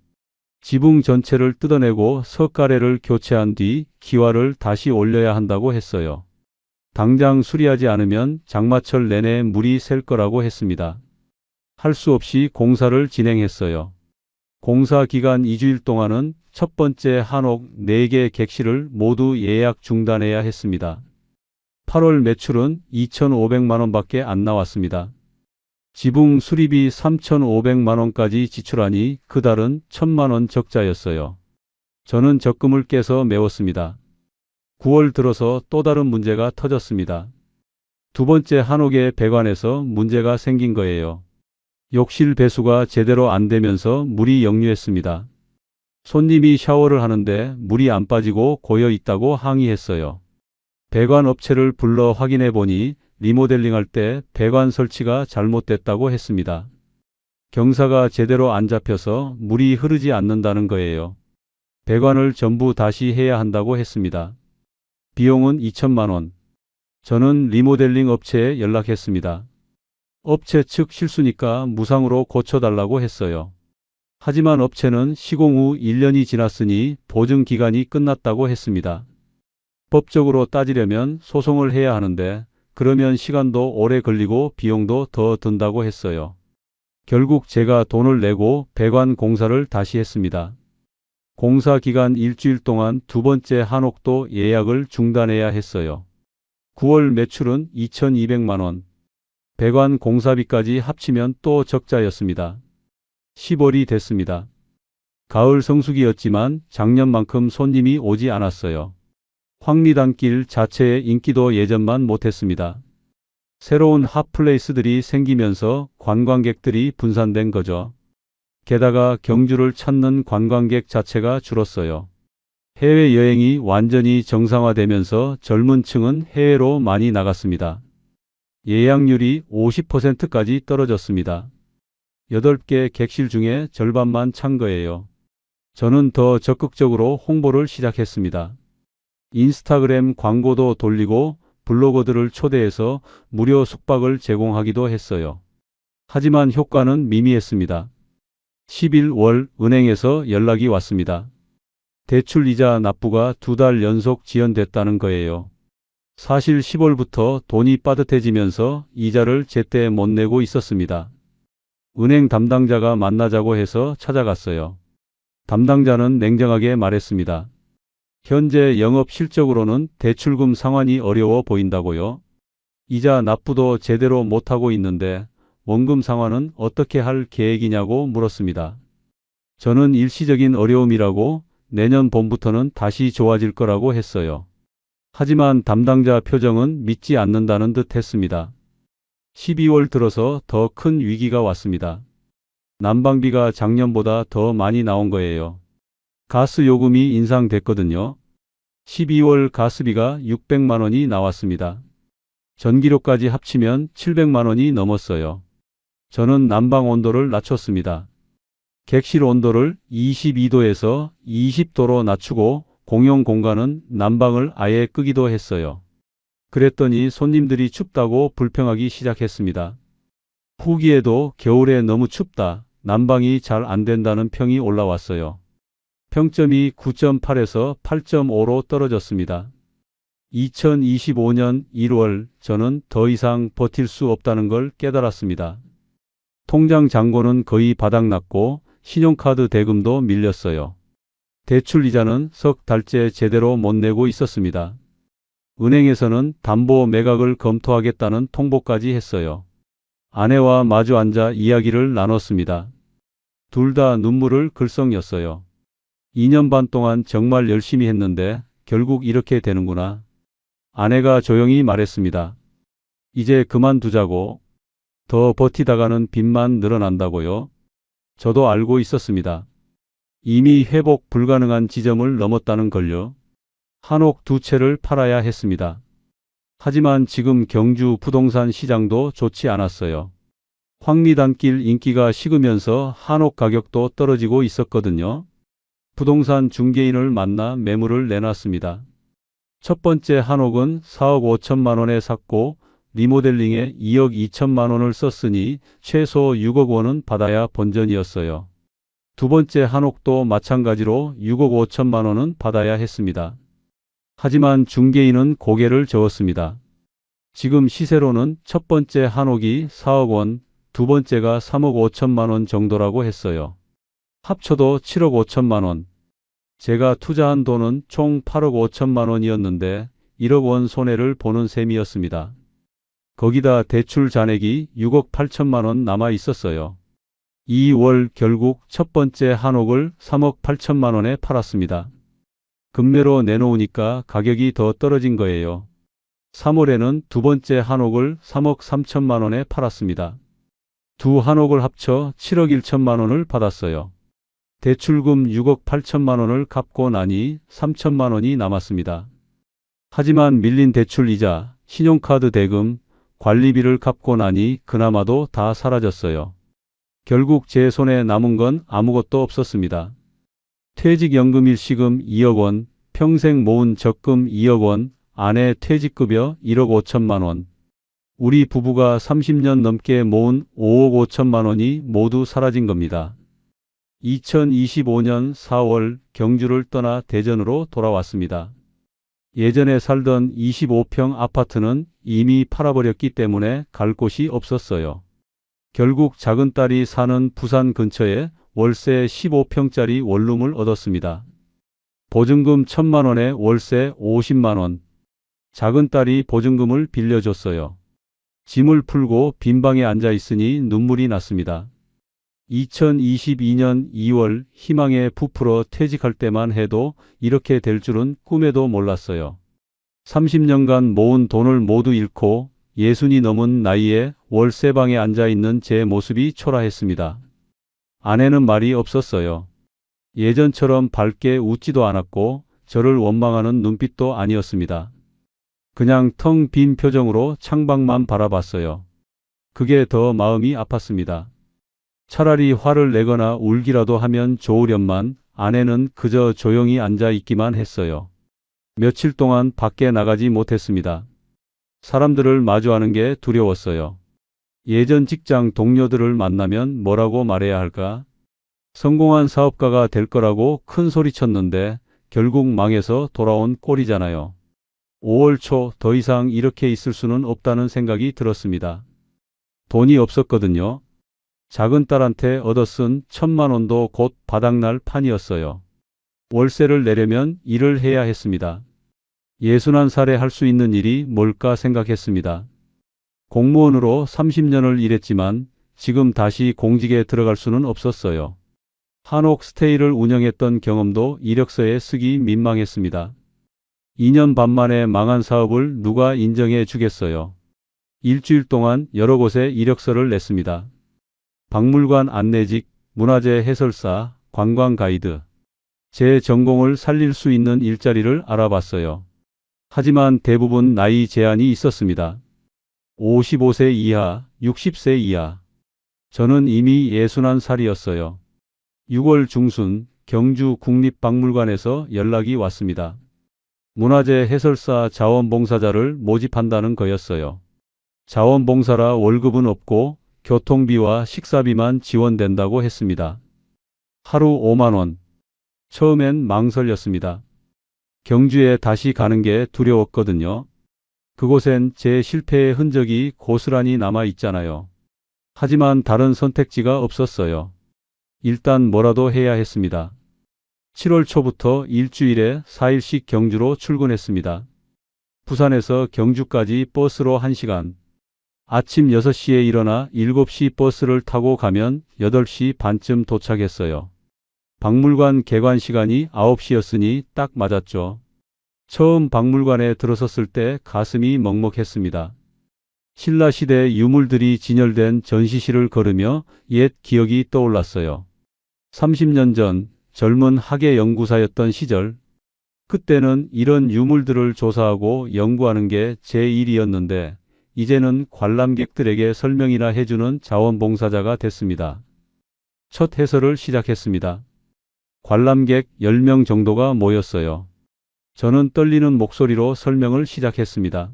지붕 전체를 뜯어내고 석가래를 교체한 뒤 기와를 다시 올려야 한다고 했어요. 당장 수리하지 않으면 장마철 내내 물이 셀 거라고 했습니다. 할 수 없이 공사를 진행했어요. 공사 기간 2주일 동안은 첫 번째 한옥 4개 객실을 모두 예약 중단해야 했습니다. 8월 매출은 2,500만 원밖에 안 나왔습니다. 지붕 수리비 3,500만 원까지 지출하니 그달은 1,000만 원 적자였어요. 저는 적금을 깨서 메웠습니다. 9월 들어서 또 다른 문제가 터졌습니다. 두 번째 한옥의 배관에서 문제가 생긴 거예요. 욕실 배수가 제대로 안 되면서 물이 역류했습니다. 손님이 샤워를 하는데 물이 안 빠지고 고여 있다고 항의했어요. 배관 업체를 불러 확인해 보니 리모델링할 때 배관 설치가 잘못됐다고 했습니다. 경사가 제대로 안 잡혀서 물이 흐르지 않는다는 거예요. 배관을 전부 다시 해야 한다고 했습니다. 비용은 2천만 원. 저는 리모델링 업체에 연락했습니다. 업체 측 실수니까 무상으로 고쳐달라고 했어요. 하지만 업체는 시공 후 1년이 지났으니 보증 기간이 끝났다고 했습니다. 법적으로 따지려면 소송을 해야 하는데 그러면 시간도 오래 걸리고 비용도 더 든다고 했어요. 결국 제가 돈을 내고 배관 공사를 다시 했습니다. 공사 기간 일주일 동안 두 번째 한옥도 예약을 중단해야 했어요. 9월 매출은 2,200만 원. 배관 공사비까지 합치면 또 적자였습니다. 10월이 됐습니다. 가을 성수기였지만 작년만큼 손님이 오지 않았어요. 황리단길 자체의 인기도 예전만 못했습니다. 새로운 핫플레이스들이 생기면서 관광객들이 분산된 거죠. 게다가 경주를 찾는 관광객 자체가 줄었어요. 해외여행이 완전히 정상화되면서 젊은 층은 해외로 많이 나갔습니다. 예약률이 50%까지 떨어졌습니다. 8개 객실 중에 절반만 찬 거예요. 저는 더 적극적으로 홍보를 시작했습니다. 인스타그램 광고도 돌리고 블로거들을 초대해서 무료 숙박을 제공하기도 했어요. 하지만 효과는 미미했습니다. 11월 은행에서 연락이 왔습니다. 대출 이자 납부가 2달 연속 지연됐다는 거예요. 사실 10월부터 돈이 빠듯해지면서 이자를 제때 못 내고 있었습니다. 은행 담당자가 만나자고 해서 찾아갔어요. 담당자는 냉정하게 말했습니다. 현재 영업 실적으로는 대출금 상환이 어려워 보인다고요. 이자 납부도 제대로 못하고 있는데 원금 상환은 어떻게 할 계획이냐고 물었습니다. 저는 일시적인 어려움이라고 내년 봄부터는 다시 좋아질 거라고 했어요. 하지만 담당자 표정은 믿지 않는다는 듯 했습니다. 12월 들어서 더 큰 위기가 왔습니다. 난방비가 작년보다 더 많이 나온 거예요. 가스 요금이 인상됐거든요. 12월 가스비가 600만 원이 나왔습니다. 전기료까지 합치면 700만 원이 넘었어요. 저는 난방 온도를 낮췄습니다. 객실 온도를 22도에서 20도로 낮추고 공용 공간은 난방을 아예 끄기도 했어요. 그랬더니 손님들이 춥다고 불평하기 시작했습니다. 후기에도 겨울에 너무 춥다, 난방이 잘 안 된다는 평이 올라왔어요. 평점이 9.8에서 8.5로 떨어졌습니다. 2025년 1월 저는 더 이상 버틸 수 없다는 걸 깨달았습니다. 통장 잔고는 거의 바닥났고 신용카드 대금도 밀렸어요. 대출 이자는 석 달째 제대로 못 내고 있었습니다. 은행에서는 담보 매각을 검토하겠다는 통보까지 했어요. 아내와 마주 앉아 이야기를 나눴습니다. 둘 다 눈물을 글썽였어요. 2년 반 동안 정말 열심히 했는데 결국 이렇게 되는구나. 아내가 조용히 말했습니다. 이제 그만두자고. 더 버티다가는 빚만 늘어난다고요. 저도 알고 있었습니다. 이미 회복 불가능한 지점을 넘었다는 걸요. 한옥 2채를 팔아야 했습니다. 하지만 지금 경주 부동산 시장도 좋지 않았어요. 황리단길 인기가 식으면서 한옥 가격도 떨어지고 있었거든요. 부동산 중개인을 만나 매물을 내놨습니다. 첫 번째 한옥은 4억 5천만 원에 샀고 리모델링에 2억 2천만 원을 썼으니 최소 6억 원은 받아야 본전이었어요. 두 번째 한옥도 마찬가지로 6억 5천만 원은 받아야 했습니다. 하지만 중개인은 고개를 저었습니다. 지금 시세로는 첫 번째 한옥이 4억 원, 두 번째가 3억 5천만 원 정도라고 했어요. 합쳐도 7억 5천만 원. 제가 투자한 돈은 총 8억 5천만 원이었는데 1억 원 손해를 보는 셈이었습니다. 거기다 대출 잔액이 6억 8천만 원 남아 있었어요. 2월 결국 첫 번째 한옥을 3억 8천만 원에 팔았습니다. 급매로 내놓으니까 가격이 더 떨어진 거예요. 3월에는 두 번째 한옥을 3억 3천만 원에 팔았습니다. 두 한옥을 합쳐 7억 1천만 원을 받았어요. 대출금 6억 8천만 원을 갚고 나니 3천만 원이 남았습니다. 하지만 밀린 대출 이자, 신용카드 대금, 관리비를 갚고 나니 그나마도 다 사라졌어요. 결국 제 손에 남은 건 아무것도 없었습니다. 퇴직연금 일시금 2억 원, 평생 모은 적금 2억 원, 아내 퇴직급여 1억 5천만 원. 우리 부부가 30년 넘게 모은 5억 5천만 원이 모두 사라진 겁니다. 2025년 4월 경주를 떠나 대전으로 돌아왔습니다. 예전에 살던 25평 아파트는 이미 팔아버렸기 때문에 갈 곳이 없었어요. 결국 작은 딸이 사는 부산 근처에 월세 15평짜리 원룸을 얻었습니다. 보증금 1,000만 원에 월세 50만 원. 작은 딸이 보증금을 빌려줬어요. 짐을 풀고 빈방에 앉아 있으니 눈물이 났습니다. 2022년 2월 희망에 부풀어 퇴직할 때만 해도 이렇게 될 줄은 꿈에도 몰랐어요. 30년간 모은 돈을 모두 잃고 60이 넘은 나이에 월세방에 앉아 있는 제 모습이 초라했습니다. 아내는 말이 없었어요. 예전처럼 밝게 웃지도 않았고 저를 원망하는 눈빛도 아니었습니다. 그냥 텅 빈 표정으로 창밖만 바라봤어요. 그게 더 마음이 아팠습니다. 차라리 화를 내거나 울기라도 하면 좋으련만 아내는 그저 조용히 앉아 있기만 했어요. 며칠 동안 밖에 나가지 못했습니다. 사람들을 마주하는 게 두려웠어요. 예전 직장 동료들을 만나면 뭐라고 말해야 할까? 성공한 사업가가 될 거라고 큰 소리 쳤는데 결국 망해서 돌아온 꼴이잖아요. 5월 초 더 이상 이렇게 있을 수는 없다는 생각이 들었습니다. 돈이 없었거든요. 작은 딸한테 얻어쓴 1,000만 원도 곧 바닥날 판이었어요. 월세를 내려면 일을 해야 했습니다. 61살에 할 수 있는 일이 뭘까 생각했습니다. 공무원으로 30년을 일했지만 지금 다시 공직에 들어갈 수는 없었어요. 한옥 스테이를 운영했던 경험도 이력서에 쓰기 민망했습니다. 2년 반 만에 망한 사업을 누가 인정해 주겠어요. 일주일 동안 여러 곳에 이력서를 냈습니다. 박물관 안내직, 문화재 해설사, 관광 가이드. 제 전공을 살릴 수 있는 일자리를 알아봤어요. 하지만 대부분 나이 제한이 있었습니다. 55세 이하, 60세 이하. 저는 이미 61살이었어요. 6월 중순 경주 국립박물관에서 연락이 왔습니다. 문화재 해설사 자원봉사자를 모집한다는 거였어요. 자원봉사라 월급은 없고 교통비와 식사비만 지원된다고 했습니다. 하루 5만 원. 처음엔 망설였습니다. 경주에 다시 가는 게 두려웠거든요. 그곳엔 제 실패의 흔적이 고스란히 남아 있잖아요. 하지만 다른 선택지가 없었어요. 일단 뭐라도 해야 했습니다. 7월 초부터 일주일에 4일씩 경주로 출근했습니다. 부산에서 경주까지 버스로 1시간. 아침 6시에 일어나 7시 버스를 타고 가면 8시 반쯤 도착했어요. 박물관 개관 시간이 9시였으니 딱 맞았죠. 처음 박물관에 들어섰을 때 가슴이 먹먹했습니다. 신라시대 유물들이 진열된 전시실을 걸으며 옛 기억이 떠올랐어요. 30년 전 젊은 학예 연구사였던 시절, 그때는 이런 유물들을 조사하고 연구하는 게 제 일이었는데 이제는 관람객들에게 설명이나 해주는 자원봉사자가 됐습니다. 첫 해설을 시작했습니다. 관람객 10명 정도가 모였어요. 저는 떨리는 목소리로 설명을 시작했습니다.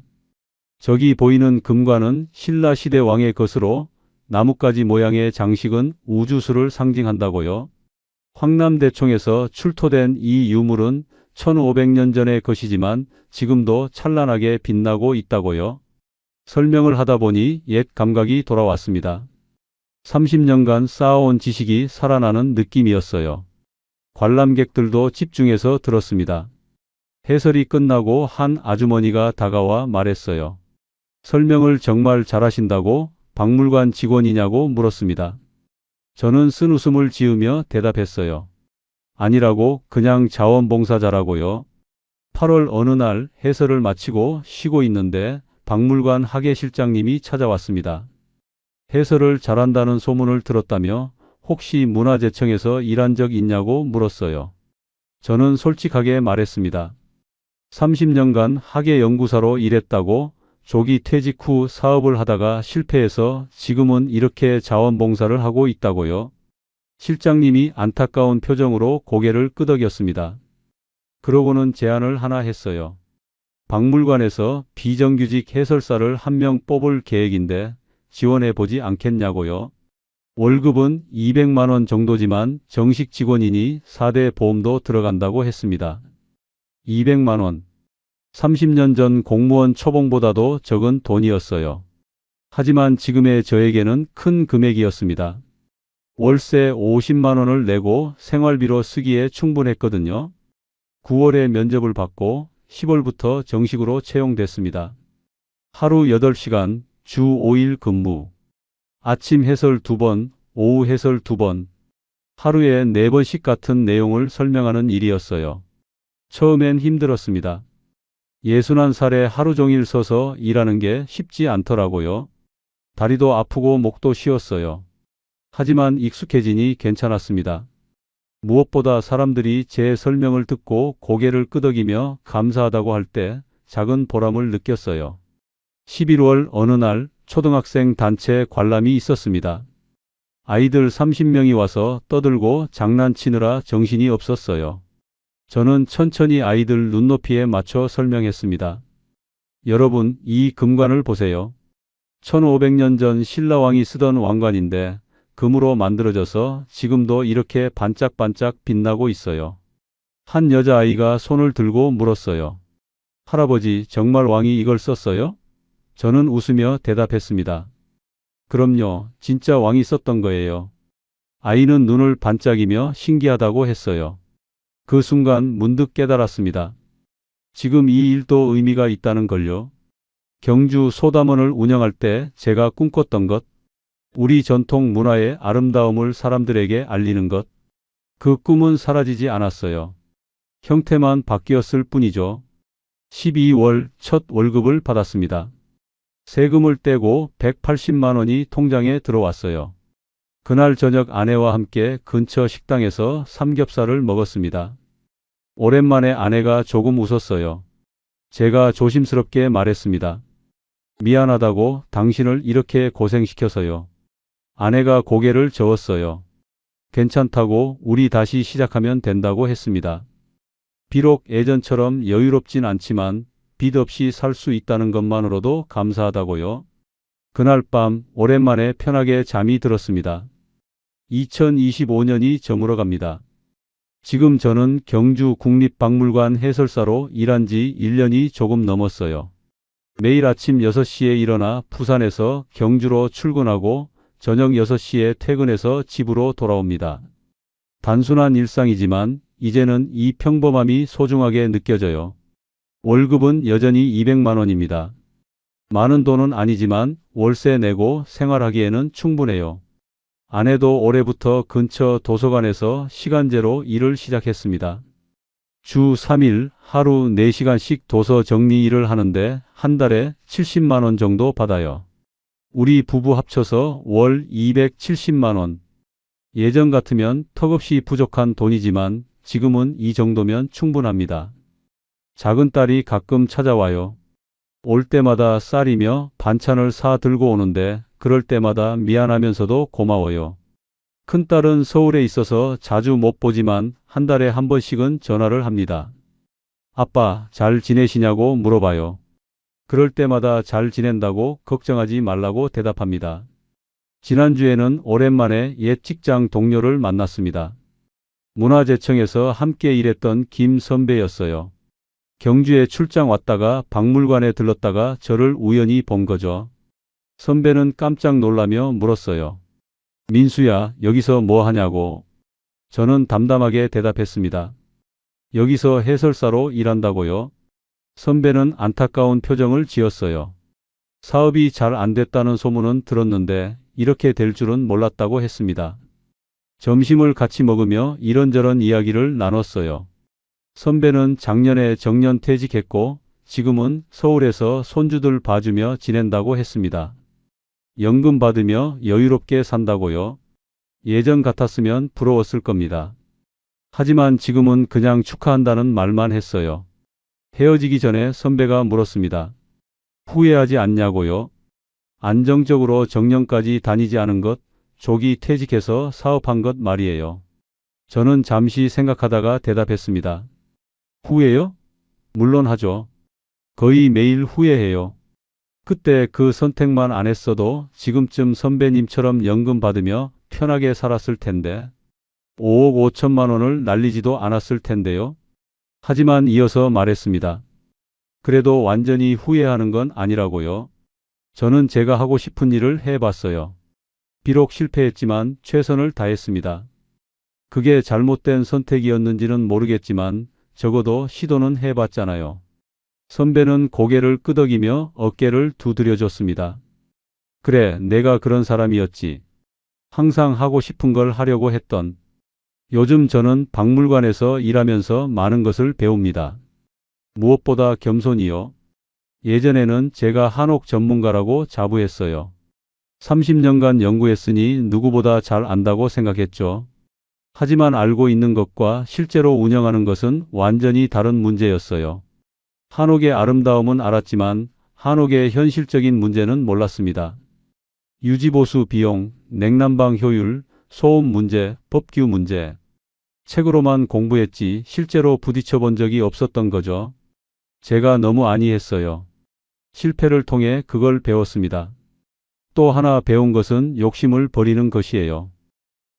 저기 보이는 금관은 신라시대 왕의 것으로 나뭇가지 모양의 장식은 우주수를 상징한다고요. 황남대총에서 출토된 이 유물은 1500년 전의 것이지만 지금도 찬란하게 빛나고 있다고요. 설명을 하다 보니 옛 감각이 돌아왔습니다. 30년간 쌓아온 지식이 살아나는 느낌이었어요. 관람객들도 집중해서 들었습니다. 해설이 끝나고 한 아주머니가 다가와 말했어요. 설명을 정말 잘하신다고 박물관 직원이냐고 물었습니다. 저는 쓴웃음을 지으며 대답했어요. 아니라고, 그냥 자원봉사자라고요. 8월 어느 날 해설을 마치고 쉬고 있는데 박물관 학예실장님이 찾아왔습니다. 해설을 잘한다는 소문을 들었다며 혹시 문화재청에서 일한 적 있냐고 물었어요. 저는 솔직하게 말했습니다. 30년간 학예연구사로 일했다고, 조기 퇴직 후 사업을 하다가 실패해서 지금은 이렇게 자원봉사를 하고 있다고요. 실장님이 안타까운 표정으로 고개를 끄덕였습니다. 그러고는 제안을 하나 했어요. 박물관에서 비정규직 해설사를 1명 뽑을 계획인데 지원해보지 않겠냐고요. 월급은 200만 원 정도지만 정식 직원이니 4대 보험도 들어간다고 했습니다. 200만 원. 30년 전 공무원 초봉보다도 적은 돈이었어요. 하지만 지금의 저에게는 큰 금액이었습니다. 월세 50만 원을 내고 생활비로 쓰기에 충분했거든요. 9월에 면접을 받고 10월부터 정식으로 채용됐습니다. 하루 8시간, 주 5일 근무. 아침 해설 2번, 오후 해설 2번. 하루에 4번씩 같은 내용을 설명하는 일이었어요. 처음엔 힘들었습니다. 61살에 하루 종일 서서 일하는 게 쉽지 않더라고요. 다리도 아프고 목도 쉬었어요. 하지만 익숙해지니 괜찮았습니다. 무엇보다 사람들이 제 설명을 듣고 고개를 끄덕이며 감사하다고 할 때 작은 보람을 느꼈어요. 11월 어느 날 초등학생 단체 관람이 있었습니다. 아이들 30명이 와서 떠들고 장난치느라 정신이 없었어요. 저는 천천히 아이들 눈높이에 맞춰 설명했습니다. 여러분, 이 금관을 보세요. 1500년 전 신라왕이 쓰던 왕관인데 금으로 만들어져서 지금도 이렇게 반짝반짝 빛나고 있어요. 한 여자아이가 손을 들고 물었어요. 할아버지, 정말 왕이 이걸 썼어요? 저는 웃으며 대답했습니다. 그럼요, 진짜 왕이 썼던 거예요. 아이는 눈을 반짝이며 신기하다고 했어요. 그 순간 문득 깨달았습니다. 지금 이 일도 의미가 있다는 걸요. 경주 소담원을 운영할 때 제가 꿈꿨던 것, 우리 전통 문화의 아름다움을 사람들에게 알리는 것, 그 꿈은 사라지지 않았어요. 형태만 바뀌었을 뿐이죠. 12월 첫 월급을 받았습니다. 세금을 떼고 180만 원이 통장에 들어왔어요. 그날 저녁 아내와 함께 근처 식당에서 삼겹살을 먹었습니다. 오랜만에 아내가 조금 웃었어요. 제가 조심스럽게 말했습니다. 미안하다고, 당신을 이렇게 고생시켜서요. 아내가 고개를 저었어요. 괜찮다고, 우리 다시 시작하면 된다고 했습니다. 비록 예전처럼 여유롭진 않지만 빚 없이 살 수 있다는 것만으로도 감사하다고요. 그날 밤 오랜만에 편하게 잠이 들었습니다. 2025년이 저물어 갑니다. 지금 저는 경주 국립박물관 해설사로 일한 지 1년이 조금 넘었어요. 매일 아침 6시에 일어나 부산에서 경주로 출근하고 저녁 6시에 퇴근해서 집으로 돌아옵니다. 단순한 일상이지만 이제는 이 평범함이 소중하게 느껴져요. 월급은 여전히 200만 원입니다. 많은 돈은 아니지만 월세 내고 생활하기에는 충분해요. 아내도 올해부터 근처 도서관에서 시간제로 일을 시작했습니다. 주 3일 하루 4시간씩 도서 정리 일을 하는데 한 달에 70만 원 정도 받아요. 우리 부부 합쳐서 월 270만 원. 예전 같으면 턱없이 부족한 돈이지만 지금은 이 정도면 충분합니다. 작은 딸이 가끔 찾아와요. 올 때마다 쌀이며 반찬을 사 들고 오는데 그럴 때마다 미안하면서도 고마워요. 큰딸은 서울에 있어서 자주 못 보지만 한 달에 한 번씩은 전화를 합니다. 아빠, 잘 지내시냐고 물어봐요. 그럴 때마다 잘 지낸다고 걱정하지 말라고 대답합니다. 지난주에는 오랜만에 옛 직장 동료를 만났습니다. 문화재청에서 함께 일했던 김 선배였어요. 경주에 출장 왔다가 박물관에 들렀다가 저를 우연히 본 거죠. 선배는 깜짝 놀라며 물었어요. 민수야, 여기서 뭐 하냐고. 저는 담담하게 대답했습니다. 여기서 해설사로 일한다고요? 선배는 안타까운 표정을 지었어요. 사업이 잘 안 됐다는 소문은 들었는데 이렇게 될 줄은 몰랐다고 했습니다. 점심을 같이 먹으며 이런저런 이야기를 나눴어요. 선배는 작년에 정년 퇴직했고 지금은 서울에서 손주들 봐주며 지낸다고 했습니다. 연금 받으며 여유롭게 산다고요? 예전 같았으면 부러웠을 겁니다. 하지만 지금은 그냥 축하한다는 말만 했어요. 헤어지기 전에 선배가 물었습니다. 후회하지 않냐고요? 안정적으로 정년까지 다니지 않은 것, 조기 퇴직해서 사업한 것 말이에요. 저는 잠시 생각하다가 대답했습니다. 후회요? 물론 하죠. 거의 매일 후회해요. 그때 그 선택만 안 했어도 지금쯤 선배님처럼 연금 받으며 편하게 살았을 텐데 5억 5천만 원을 날리지도 않았을 텐데요. 하지만 이어서 말했습니다. 그래도 완전히 후회하는 건 아니라고요. 저는 제가 하고 싶은 일을 해봤어요. 비록 실패했지만 최선을 다했습니다. 그게 잘못된 선택이었는지는 모르겠지만 적어도 시도는 해봤잖아요. 선배는 고개를 끄덕이며 어깨를 두드려줬습니다. 그래, 내가 그런 사람이었지. 항상 하고 싶은 걸 하려고 했던. 요즘 저는 박물관에서 일하면서 많은 것을 배웁니다. 무엇보다 겸손이요. 예전에는 제가 한옥 전문가라고 자부했어요. 30년간 연구했으니 누구보다 잘 안다고 생각했죠. 하지만 알고 있는 것과 실제로 운영하는 것은 완전히 다른 문제였어요. 한옥의 아름다움은 알았지만 한옥의 현실적인 문제는 몰랐습니다. 유지보수 비용, 냉난방 효율, 소음 문제, 법규 문제. 책으로만 공부했지 실제로 부딪혀 본 적이 없었던 거죠. 제가 너무 안이했어요. 실패를 통해 그걸 배웠습니다. 또 하나 배운 것은 욕심을 버리는 것이에요.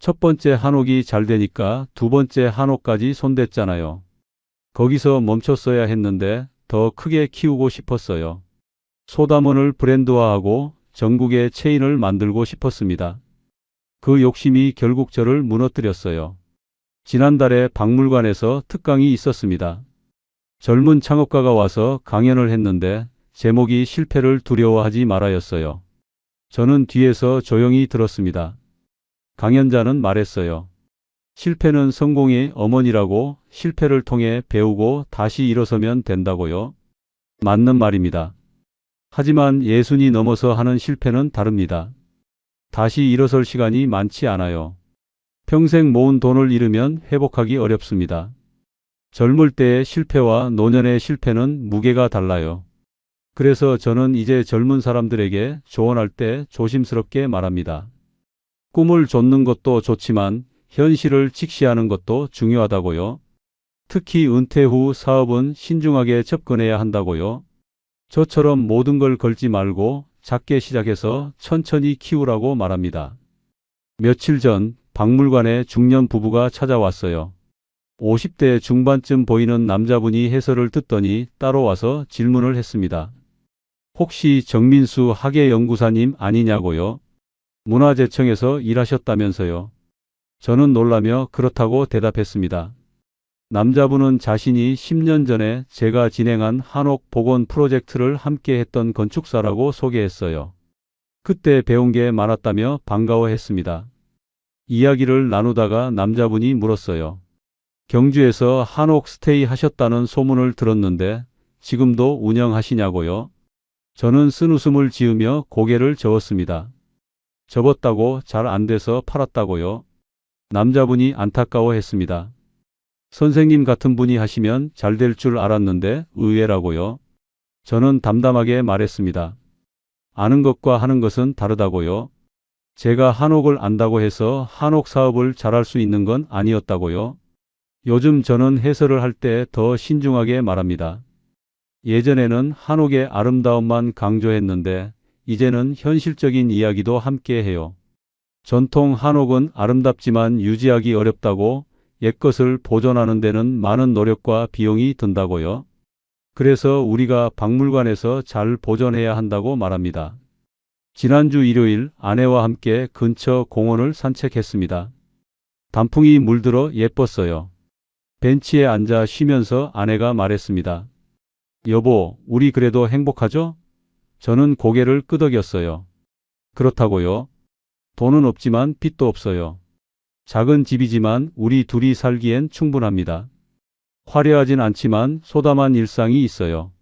첫 번째 한옥이 잘 되니까 두 번째 한옥까지 손댔잖아요. 거기서 멈췄어야 했는데 더 크게 키우고 싶었어요. 소담원을 브랜드화하고 전국에 체인을 만들고 싶었습니다. 그 욕심이 결국 저를 무너뜨렸어요. 지난달에 박물관에서 특강이 있었습니다. 젊은 창업가가 와서 강연을 했는데 제목이 실패를 두려워하지 말아였어요. 저는 뒤에서 조용히 들었습니다. 강연자는 말했어요. 실패는 성공의 어머니라고. 실패를 통해 배우고 다시 일어서면 된다고요. 맞는 말입니다. 하지만 예순이 넘어서 하는 실패는 다릅니다. 다시 일어설 시간이 많지 않아요. 평생 모은 돈을 잃으면 회복하기 어렵습니다. 젊을 때의 실패와 노년의 실패는 무게가 달라요. 그래서 저는 이제 젊은 사람들에게 조언할 때 조심스럽게 말합니다. 꿈을 좇는 것도 좋지만 현실을 직시하는 것도 중요하다고요. 특히 은퇴 후 사업은 신중하게 접근해야 한다고요. 저처럼 모든 걸 걸지 말고 작게 시작해서 천천히 키우라고 말합니다. 며칠 전 박물관에 중년 부부가 찾아왔어요. 50대 중반쯤 보이는 남자분이 해설을 듣더니 따로 와서 질문을 했습니다. 혹시 정민수 학예연구사님 아니냐고요? 문화재청에서 일하셨다면서요. 저는 놀라며 그렇다고 대답했습니다. 남자분은 자신이 10년 전에 제가 진행한 한옥 복원 프로젝트를 함께 했던 건축사라고 소개했어요. 그때 배운 게 많았다며 반가워했습니다. 이야기를 나누다가 남자분이 물었어요. 경주에서 한옥 스테이 하셨다는 소문을 들었는데 지금도 운영하시냐고요? 저는 쓴웃음을 지으며 고개를 저었습니다. 접었다고 잘 안 돼서 팔았다고요? 남자분이 안타까워했습니다. 선생님 같은 분이 하시면 잘 될 줄 알았는데 의외라고요? 저는 담담하게 말했습니다. 아는 것과 하는 것은 다르다고요? 제가 한옥을 안다고 해서 한옥 사업을 잘할 수 있는 건 아니었다고요? 요즘 저는 해설을 할 때 더 신중하게 말합니다. 예전에는 한옥의 아름다움만 강조했는데 이제는 현실적인 이야기도 함께 해요. 전통 한옥은 아름답지만 유지하기 어렵다고, 옛것을 보존하는 데는 많은 노력과 비용이 든다고요. 그래서 우리가 박물관에서 잘 보존해야 한다고 말합니다. 지난주 일요일 아내와 함께 근처 공원을 산책했습니다. 단풍이 물들어 예뻤어요. 벤치에 앉아 쉬면서 아내가 말했습니다. 여보, 우리 그래도 행복하죠? 저는 고개를 끄덕였어요. 그렇다고요? 돈은 없지만 빚도 없어요. 작은 집이지만 우리 둘이 살기엔 충분합니다. 화려하진 않지만 소담한 일상이 있어요.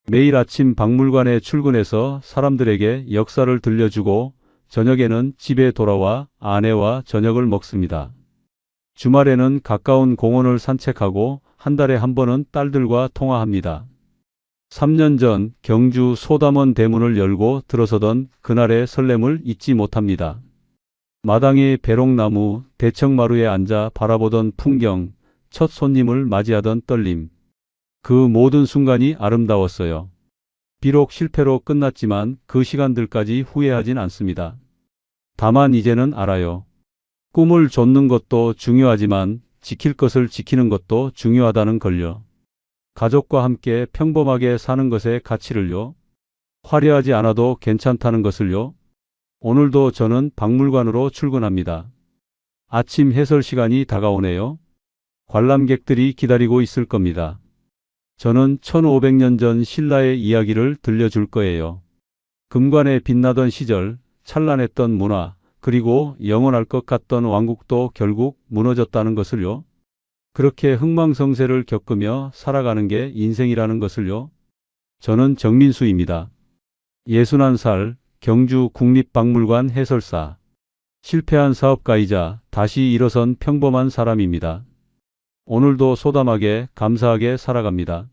매일 아침 박물관에 출근해서 사람들에게 역사를 들려주고 저녁에는 집에 돌아와 아내와 저녁을 먹습니다. 주말에는 가까운 공원을 산책하고 한 달에 한 번은 딸들과 통화합니다. 3년 전 경주 소담원 대문을 열고 들어서던 그날의 설렘을 잊지 못합니다. 마당의 배롱나무, 대청마루에 앉아 바라보던 풍경, 첫 손님을 맞이하던 떨림. 그 모든 순간이 아름다웠어요. 비록 실패로 끝났지만 그 시간들까지 후회하진 않습니다. 다만 이제는 알아요. 꿈을 좇는 것도 중요하지만 지킬 것을 지키는 것도 중요하다는 걸요. 가족과 함께 평범하게 사는 것의 가치를요. 화려하지 않아도 괜찮다는 것을요. 오늘도 저는 박물관으로 출근합니다. 아침 해설 시간이 다가오네요. 관람객들이 기다리고 있을 겁니다. 저는 1500년 전 신라의 이야기를 들려줄 거예요. 금관에 빛나던 시절, 찬란했던 문화, 그리고 영원할 것 같던 왕국도 결국 무너졌다는 것을요. 그렇게 흥망성쇠를 겪으며 살아가는 게 인생이라는 것을요. 저는 정민수입니다. 61살 경주 국립박물관 해설사. 실패한 사업가이자 다시 일어선 평범한 사람입니다. 오늘도 소담하게 감사하게 살아갑니다.